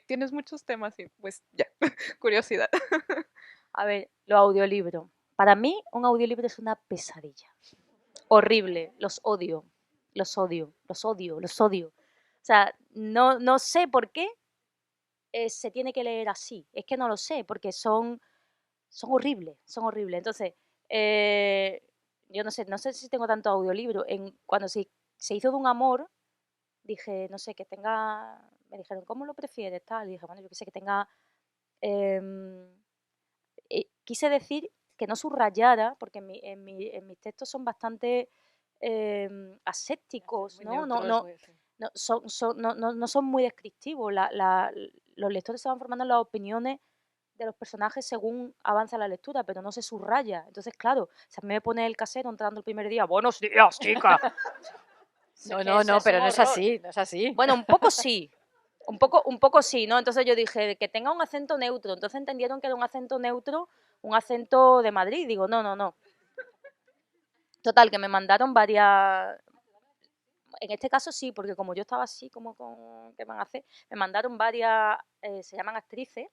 tienes muchos temas y pues ya, curiosidad. A ver, los audiolibros. Para mí, un audiolibro es una pesadilla. Horrible, los odio, los odio, los odio, los odio. O sea, no sé por qué se tiene que leer así. Es que no lo sé, porque son horribles, son horribles. Entonces, yo no sé si tengo tanto audiolibro. Cuando se hizo de un amor, dije, no sé, que tenga, me dijeron, ¿cómo lo prefieres? Tal, y dije, bueno, yo qué sé, que tenga, quise decir que no subrayara, porque en mis textos son bastante asépticos, ¿no? No son muy descriptivos. Los lectores se van formando las opiniones de los personajes según avanza la lectura, pero no se subraya. Entonces, claro, si a mí me pone el casero entrando el primer día, buenos días, chica. No, pero no es así, no es así. Bueno, un poco sí. Un poco sí, ¿no? Entonces yo dije que tenga un acento neutro. Entonces entendieron que era un acento neutro, un acento de Madrid. Digo, no. Total, que me mandaron varias... En este caso sí, porque como yo estaba así, como con... ¿Qué van a hacer? Me mandaron varias, se llaman actrices,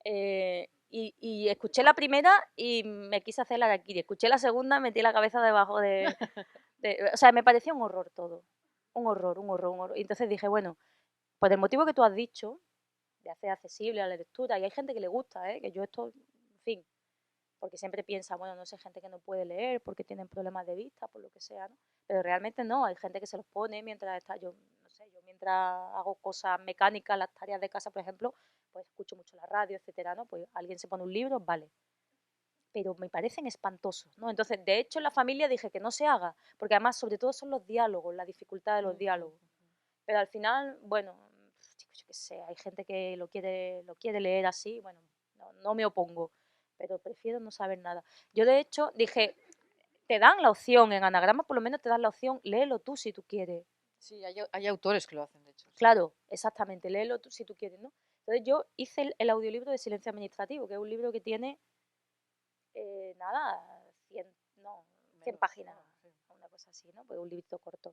y escuché la primera y me quise hacer la harakiri. Escuché la segunda, metí la cabeza debajo o sea, me parecía un horror todo. Un horror. Y entonces dije, bueno, por el motivo que tú has dicho, de hacer accesible a la lectura, y hay gente que le gusta, que yo esto, en fin, porque siempre piensa, bueno, no sé, gente que no puede leer porque tienen problemas de vista, por lo que sea, ¿no? Pero realmente no, hay gente que se los pone mientras está, yo no sé, yo mientras hago cosas mecánicas, las tareas de casa, por ejemplo, pues escucho mucho la radio, etcétera, ¿no? Pues alguien se pone un libro, vale. Pero me parecen espantosos, ¿no? Entonces, de hecho, en la familia dije que no se haga, porque además, sobre todo, son los diálogos, la dificultad de los diálogos. Pero al final, bueno, yo qué sé, hay gente que lo quiere leer así, bueno, no me opongo, pero prefiero no saber nada. Yo, de hecho, dije, te dan la opción, en Anagrama por lo menos te dan la opción, léelo tú si tú quieres. Sí, hay autores que lo hacen, de hecho. Sí. Claro, exactamente, léelo tú si tú quieres, ¿no? Entonces yo hice el audiolibro de Silencio Administrativo, que es un libro que tiene, nada, 100 páginas, una cosa así, ¿no? Pues un librito corto.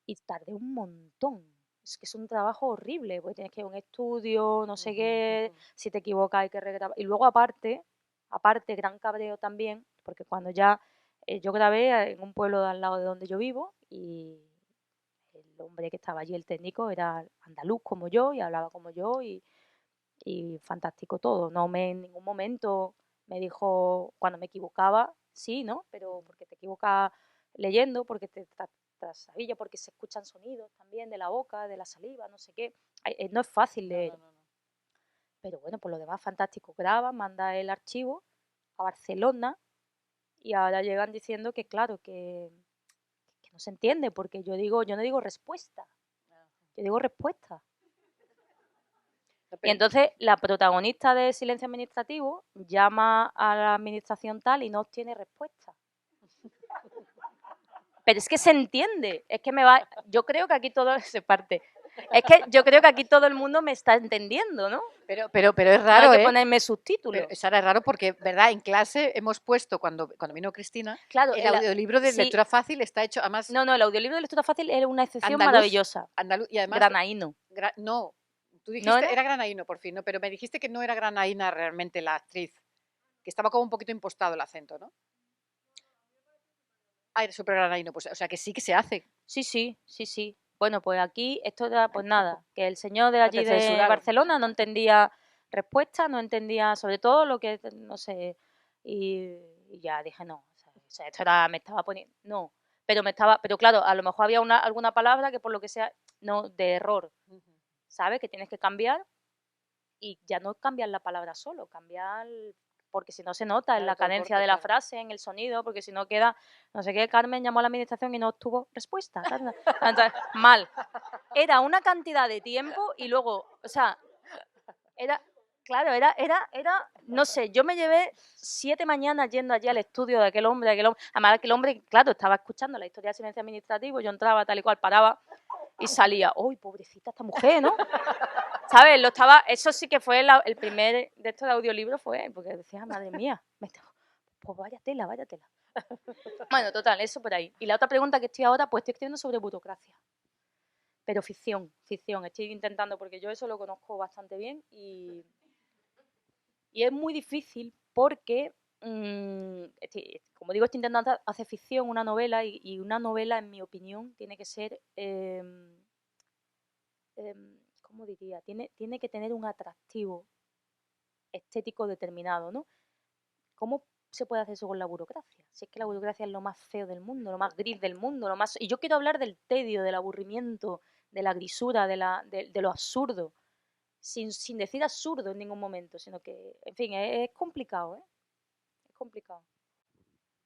Y tardé un montón. Es que es un trabajo horrible, porque tienes que ir a un estudio, no sé qué, si te equivocas hay que regrabar. Y luego aparte, gran cabreo también, porque cuando ya yo grabé en un pueblo de al lado de donde yo vivo y el hombre que estaba allí, el técnico, era andaluz como yo y hablaba como yo y fantástico todo. No me en ningún momento me dijo cuando me equivocaba, sí, ¿no? Pero porque te equivocas leyendo, porque te trastabilla, porque se escuchan sonidos también de la boca, de la saliva, no sé qué. No es fácil leer. No. Pero bueno, por lo demás, fantástico. Graba, manda el archivo a Barcelona y ahora llegan diciendo que, claro, que no se entiende, porque yo no digo respuesta, yo digo respuesta. Y entonces la protagonista de Silencio Administrativo llama a la administración tal y no obtiene respuesta. Pero es que se entiende, es que yo creo que aquí todo se parte. Es que yo creo que aquí todo el mundo me está entendiendo, ¿no? Pero es No raro, hay que ¿eh? ponerme subtítulos. Pero, Sara, es raro porque, ¿verdad? En clase hemos puesto, cuando vino Cristina, Claro, el audiolibro de sí. lectura fácil está hecho, además, No, el audiolibro de lectura fácil era una excepción andaluz, maravillosa. y además, Granaíno. no, tú ¿No dijiste, era? granaíno por fin, ¿no? Pero me dijiste que no era granaína realmente la actriz, que estaba como un poquito impostado el acento, ¿no? Ah, era súper granaíno, pues, o sea que sí que se hace. Sí. Bueno, pues aquí esto era, pues nada, que el señor de allí te de censuraron. Barcelona no entendía respuesta, no entendía sobre todo lo que, no sé, y ya dije no, o sea, esto era, me estaba poniendo, no, pero claro, a lo mejor había alguna palabra que por lo que sea, no, de error, ¿sabes? Que tienes que cambiar y ya no cambiar la palabra solo, cambiar, porque si no se nota en Claro, la todo el cadencia corte, de la claro. frase, en el sonido, porque si no queda, no sé qué, Carmen llamó a la administración y no obtuvo respuesta. Entonces, mal. Era una cantidad de tiempo y luego, o sea, era, claro, no sé, yo me llevé 7 mañanas yendo allí al estudio de aquel hombre, además aquel hombre, claro, estaba escuchando la historia de silencio administrativo, yo entraba tal y cual, paraba y salía, ¡uy, pobrecita esta mujer!, ¿no? ¿Sabes? Eso sí que fue el primer de estos de audiolibro, fue, porque decía, madre mía, pues vaya tela. Bueno, total, eso por ahí. Y la otra pregunta que estoy ahora, pues estoy escribiendo sobre burocracia. Pero ficción. Estoy intentando, porque yo eso lo conozco bastante bien y es muy difícil porque, como digo, estoy intentando hacer ficción, una novela, y una novela, en mi opinión, tiene que ser, ¿cómo diría? Tiene que tener un atractivo estético determinado, ¿no? ¿Cómo se puede hacer eso con la burocracia? Si es que la burocracia es lo más feo del mundo, lo más gris del mundo, y yo quiero hablar del tedio, del aburrimiento, de la grisura, de lo absurdo, sin decir absurdo en ningún momento, sino que, en fin, es complicado, ¿eh? Es complicado.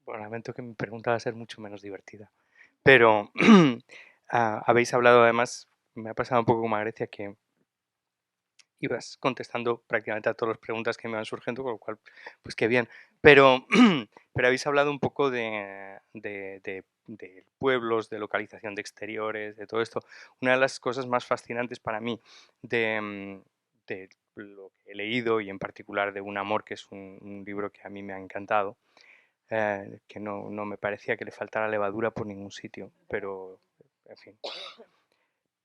Bueno, lamento que mi pregunta va a ser mucho menos divertida. Pero habéis hablado además, me ha pasado un poco como a Grecia, que ibas contestando prácticamente a todas las preguntas que me van surgiendo, con lo cual, pues qué bien. Pero, pero habéis hablado un poco de pueblos, de localización de exteriores, de todo esto. Una de las cosas más fascinantes para mí de lo que he leído, y en particular de Un amor, que es un libro que a mí me ha encantado, que no me parecía que le faltara levadura por ningún sitio, pero en fin.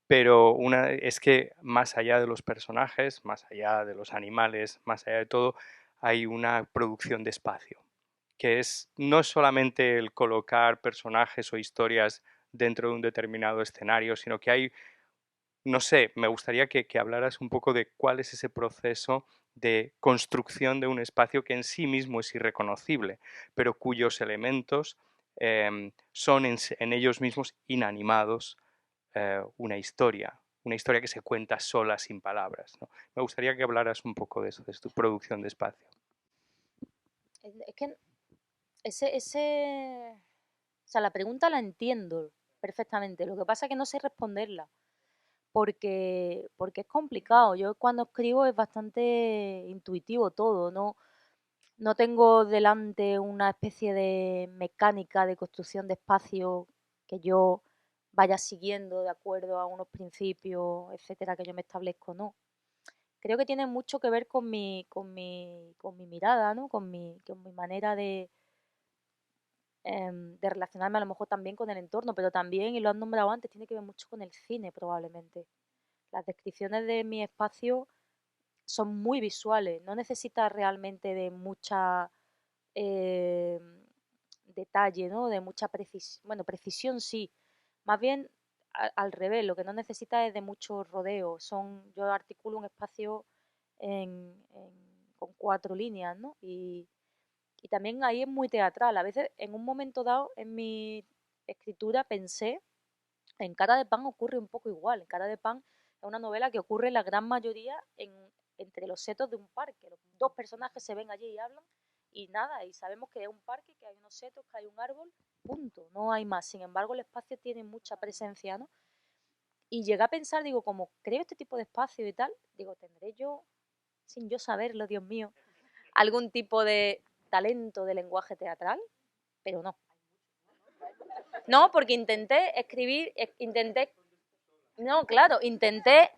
Pero es que más allá de los personajes, más allá de los animales, más allá de todo, hay una producción de espacio, que no es solamente el colocar personajes o historias dentro de un determinado escenario, sino que hay, no sé, me gustaría que hablaras un poco de cuál es ese proceso de construcción de un espacio que en sí mismo es irreconocible, pero cuyos elementos son en ellos mismos inanimados, una historia que se cuenta sola, sin palabras, ¿no? Me gustaría que hablaras un poco de eso, de tu producción de espacio. Es que o sea, la pregunta la entiendo perfectamente, lo que pasa es que no sé responderla, porque es complicado. Yo cuando escribo es bastante intuitivo todo, no tengo delante una especie de mecánica de construcción de espacio que yo vaya siguiendo de acuerdo a unos principios, etcétera, que yo me establezco, no. Creo que tiene mucho que ver con mi mirada, ¿no? Con mi manera de relacionarme a lo mejor también con el entorno, pero también, y lo han nombrado antes, tiene que ver mucho con el cine probablemente. Las descripciones de mi espacio son muy visuales, no necesitas realmente de mucha eh, detalle, ¿no? De mucha precisión, bueno, precisión sí, más bien al revés, lo que no necesita es de mucho rodeo. Yo articulo un espacio con 4 líneas, ¿no? Y también ahí es muy teatral. A veces, en un momento dado, en mi escritura pensé, en Cara de Pan ocurre un poco igual. En Cara de Pan es una novela que ocurre la gran mayoría entre los setos de un parque. Los 2 personajes se ven allí y hablan y nada, y sabemos que es un parque, que hay unos setos, que hay un árbol, punto, no hay más. Sin embargo, el espacio tiene mucha presencia, ¿no? Y llegué a pensar, digo, como creo este tipo de espacio y tal, digo, ¿tendré yo, sin yo saberlo, Dios mío, algún tipo de talento de lenguaje teatral? Pero no. No, porque intenté escribir, No, claro, intenté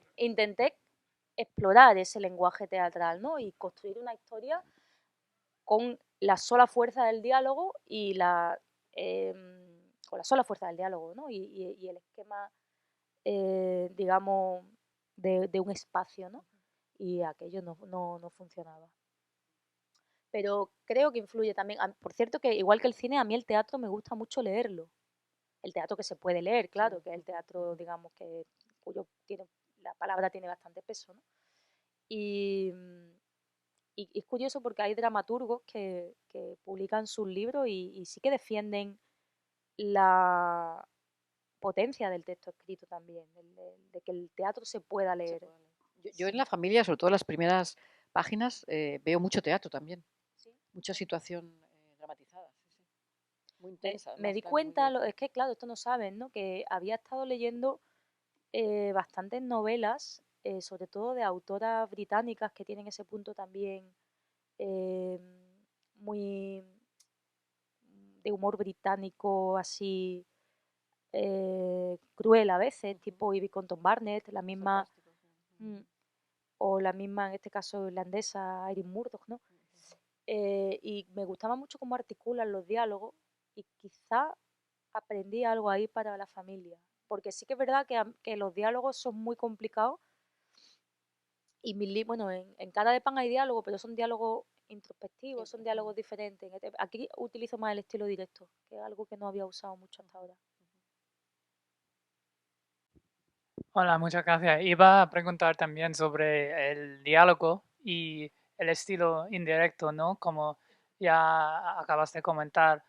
explorar ese lenguaje teatral, ¿no? Y construir una historia con la sola fuerza del diálogo y con la sola fuerza del diálogo, ¿no? Y el esquema, digamos, de un espacio, ¿no? Y aquello no funcionaba. Pero creo que influye también. Por cierto, que igual que el cine, a mí el teatro me gusta mucho leerlo. El teatro que se puede leer, claro, que es el teatro, digamos, la palabra tiene bastante peso, ¿no? Y es curioso porque hay dramaturgos que publican sus libros y sí que defienden la potencia del texto escrito también, de que el teatro se pueda leer. Yo en la familia, sobre todo en las primeras páginas, veo mucho teatro también, Sí. mucha situación dramatizada, muy intensa. Me además, di claro, muy cuenta, bien. es que claro, esto no saben, ¿no? Que había estado leyendo bastantes novelas, sobre todo de autoras británicas que tienen ese punto también eh, muy de humor británico, así cruel a veces, tipo Ivy Cotton Barnett, la misma, o la misma, en este caso, irlandesa, Irene Murdoch, ¿no? Y me gustaba mucho cómo articulan los diálogos y quizá aprendí algo ahí para la familia. Porque sí que es verdad que los diálogos son muy complicados y bueno, en Cara de Pan hay diálogos, pero son diálogos introspectivos, son diálogos diferentes. Aquí utilizo más el estilo directo, que es algo que no había usado mucho hasta ahora. Hola, muchas gracias. Iba a preguntar también sobre el diálogo y el estilo indirecto, ¿no? Como ya acabas de comentar,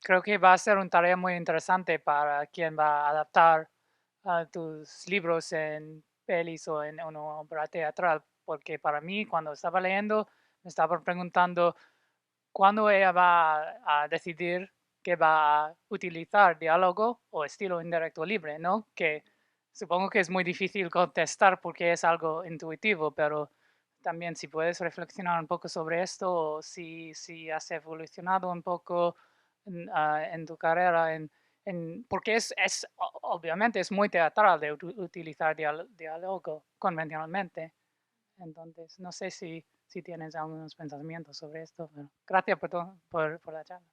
creo que va a ser una tarea muy interesante para quien va a adaptar tus libros en pelis o en una obra teatral, porque para mí, cuando estaba leyendo, me estaba preguntando cuándo ella va a decidir que va a utilizar diálogo o estilo indirecto libre, ¿no? Que supongo que es muy difícil contestar porque es algo intuitivo, pero también si puedes reflexionar un poco sobre esto o si has evolucionado un poco en tu carrera, porque obviamente es muy teatral de utilizar diálogo convencionalmente. Entonces, no sé si tienes algunos pensamientos sobre esto, pero gracias por la charla.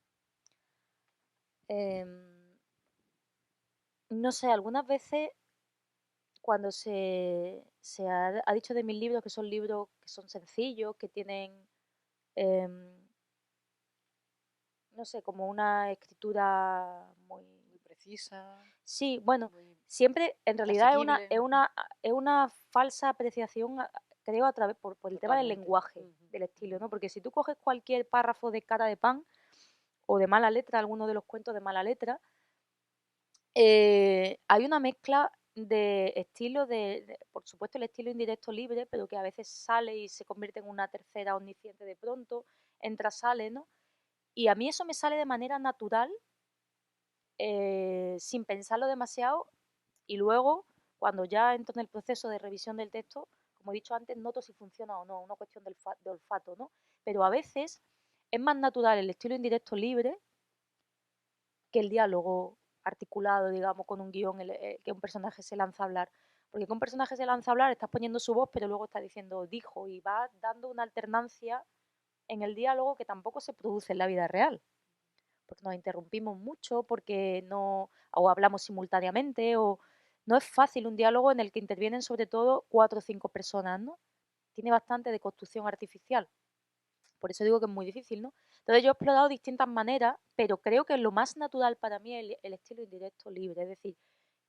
No sé, algunas veces cuando se ha dicho de mis libros que son libros que son sencillos, que tienen, em, no sé, como una escritura muy precisa. Sí, bueno, muy siempre en realidad asequible. es una falsa apreciación, creo, a través por el tema del Totalmente. lenguaje, del estilo, ¿no? Porque si tú coges cualquier párrafo de Cara de Pan o de Mala Letra, alguno de los cuentos de Mala Letra, hay una mezcla de estilo, por supuesto el estilo indirecto libre, pero que a veces sale y se convierte en una tercera omnisciente de pronto, entra, sale, ¿no? Y a mí eso me sale de manera natural, sin pensarlo demasiado, y luego, cuando ya entro en el proceso de revisión del texto, como he dicho antes, noto si funciona o no, una cuestión de olfato, ¿no? Pero a veces es más natural el estilo indirecto libre que el diálogo articulado, digamos, con un guión, que un personaje se lanza a hablar. Porque que un personaje se lanza a hablar, estás poniendo su voz, pero luego está diciendo dijo, y va dando una alternancia en el diálogo que tampoco se produce en la vida real. Porque nos interrumpimos mucho, porque no, o hablamos simultáneamente, o no es fácil un diálogo en el que intervienen sobre todo 4 o 5 personas, ¿no? Tiene bastante de construcción artificial. Por eso digo que es muy difícil, ¿no? Entonces yo he explorado distintas maneras, pero creo que lo más natural para mí es el estilo indirecto libre, es decir,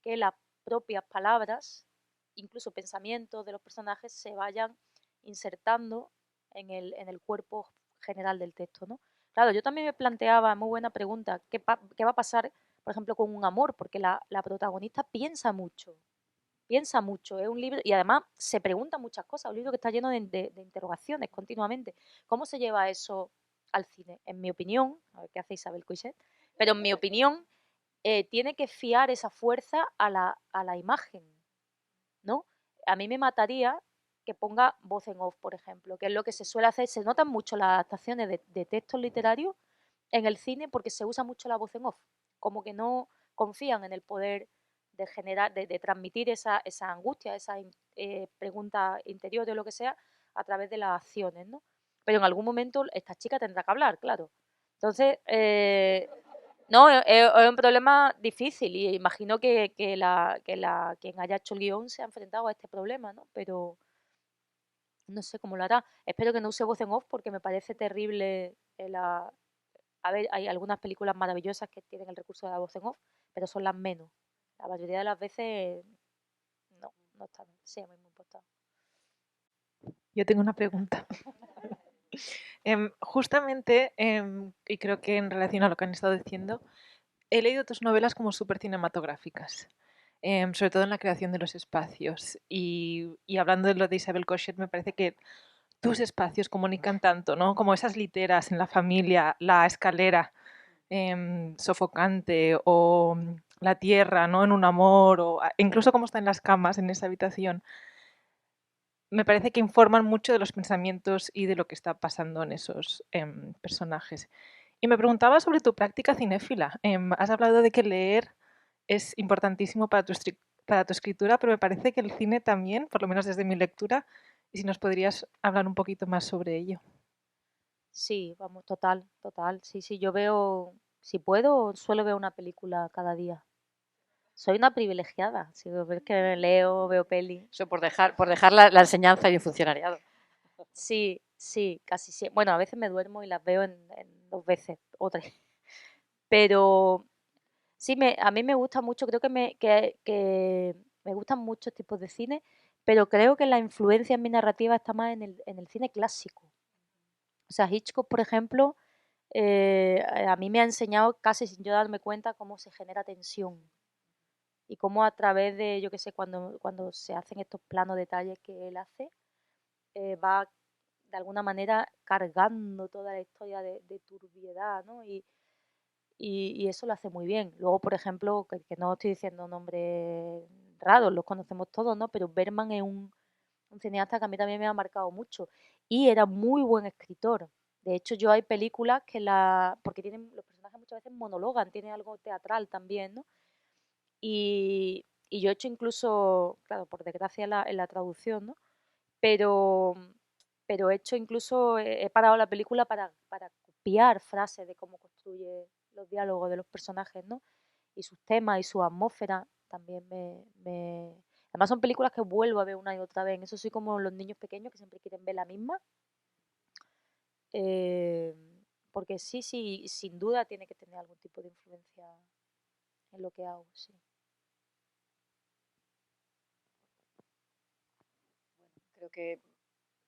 que las propias palabras, incluso pensamientos de los personajes, se vayan insertando en el cuerpo general del texto, ¿no? Claro, yo también me planteaba, muy buena pregunta, ¿qué va a pasar, por ejemplo, con un amor? Porque la protagonista piensa mucho, es un libro, y además se pregunta muchas cosas, un libro que está lleno de interrogaciones continuamente. ¿Cómo se lleva eso al cine? En mi opinión, a ver qué hace Isabel Coixet, pero en mi opinión tiene que fiar esa fuerza a la imagen, ¿no? A mí me mataría que ponga voz en off, por ejemplo, que es lo que se suele hacer. Se notan mucho las adaptaciones de textos literarios en el cine porque se usa mucho la voz en off, como que no confían en el poder generar, de transmitir esa angustia, esa pregunta interior o lo que sea, a través de las acciones, ¿no? Pero en algún momento esta chica tendrá que hablar, claro. Entonces, no, es un problema difícil y imagino que quien haya hecho el guión se ha enfrentado a este problema, ¿no? Pero no sé cómo lo hará. Espero que no use voz en off porque me parece terrible. A ver, hay algunas películas maravillosas que tienen el recurso de la voz en off, pero son las menos. La mayoría de las veces no está bien. Sí, a mí me importa. Yo tengo una pregunta. Justamente, y creo que en relación a lo que han estado diciendo, he leído tus novelas como súper cinematográficas, sobre todo en la creación de los espacios. Y hablando de lo de Isabel Cochet, me parece que tus espacios comunican tanto, ¿no? Como esas literas en la familia, la escalera sofocante o la tierra, ¿no? En un amor, o incluso cómo están las camas en esa habitación. Me parece que informan mucho de los pensamientos y de lo que está pasando en esos personajes. Y me preguntaba sobre tu práctica cinéfila. Has hablado de que leer es importantísimo para tu escritura, pero me parece que el cine también, por lo menos desde mi lectura, y si nos podrías hablar un poquito más sobre ello. Sí, vamos, total. Sí, yo veo, si puedo, suelo ver una película cada día. Soy una privilegiada, si ves que leo, veo peli. Eso por dejar la enseñanza y el funcionariado. Sí, casi siempre. Bueno, a veces me duermo y las veo en 2 veces o 3. Pero sí, a mí me gusta mucho, creo que me gustan muchos tipos de cine, pero creo que la influencia en mi narrativa está más en el cine clásico. O sea, Hitchcock, por ejemplo, a mí me ha enseñado casi sin yo darme cuenta cómo se genera tensión y cómo a través de, yo qué sé, cuando se hacen estos planos detalles que él hace, va de alguna manera cargando toda la historia de turbiedad, ¿no? Y eso lo hace muy bien. Luego, por ejemplo, que no estoy diciendo nombres raros, los conocemos todos, ¿no? Pero Bergman es un cineasta que a mí también me ha marcado mucho y era muy buen escritor. De hecho, yo hay películas porque los personajes muchas veces monologan, tienen algo teatral también, ¿no? Y yo he hecho incluso, claro, por desgracia en la traducción, ¿no? Pero he hecho incluso, he parado la película para copiar frases de cómo construye los diálogos de los personajes, ¿no? Y sus temas y su atmósfera también Además son películas que vuelvo a ver una y otra vez. En eso soy como los niños pequeños que siempre quieren ver la misma. Porque sí, sin duda tiene que tener algún tipo de influencia en lo que hago, sí. Creo que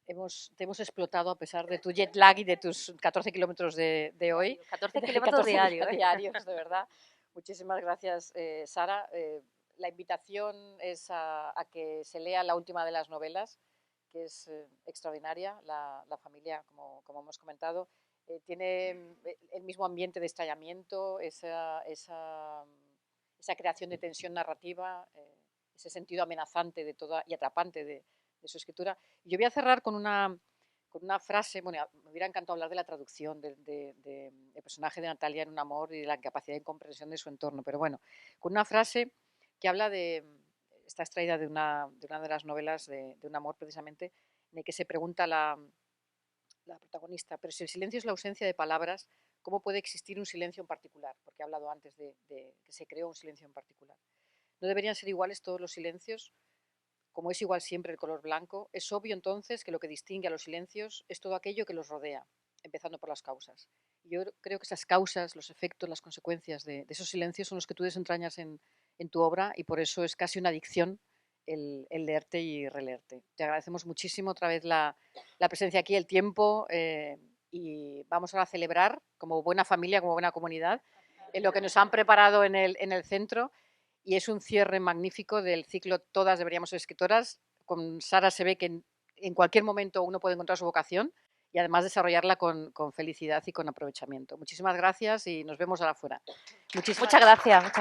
te hemos explotado a pesar de tu jet lag y de tus 14 kilómetros de hoy. 14 kilómetros diarios. Diarios, de verdad. Muchísimas gracias, Sara. La invitación es a que se lea la última de las novelas, que es extraordinaria. La familia, como hemos comentado, tiene el mismo ambiente de extrañamiento, esa creación de tensión narrativa, ese sentido amenazante y atrapante de su escritura. Y yo voy a cerrar con una frase. Bueno, me hubiera encantado hablar de la traducción del personaje de Natalia en Un amor y de la incapacidad de comprensión de su entorno, pero bueno, con una frase que habla está extraída de una de las novelas de Un amor, precisamente, en el que se pregunta la protagonista: pero si el silencio es la ausencia de palabras, ¿cómo puede existir un silencio en particular? Porque he hablado antes de que se creó un silencio en particular. ¿No deberían ser iguales todos los silencios? Como es igual siempre el color blanco, es obvio entonces que lo que distingue a los silencios es todo aquello que los rodea, empezando por las causas. Y yo creo que esas causas, los efectos, las consecuencias de esos silencios son los que tú desentrañas en tu obra, y por eso es casi una adicción el leerte y releerte. Te agradecemos muchísimo otra vez la presencia aquí, el tiempo, y vamos ahora a celebrar como buena familia, como buena comunidad, en lo que nos han preparado en el centro. Y es un cierre magnífico del ciclo Todas deberíamos ser escritoras. Con Sara se ve que en cualquier momento uno puede encontrar su vocación y además desarrollarla con felicidad y con aprovechamiento. Muchísimas gracias y nos vemos ahora afuera. Muchas gracias.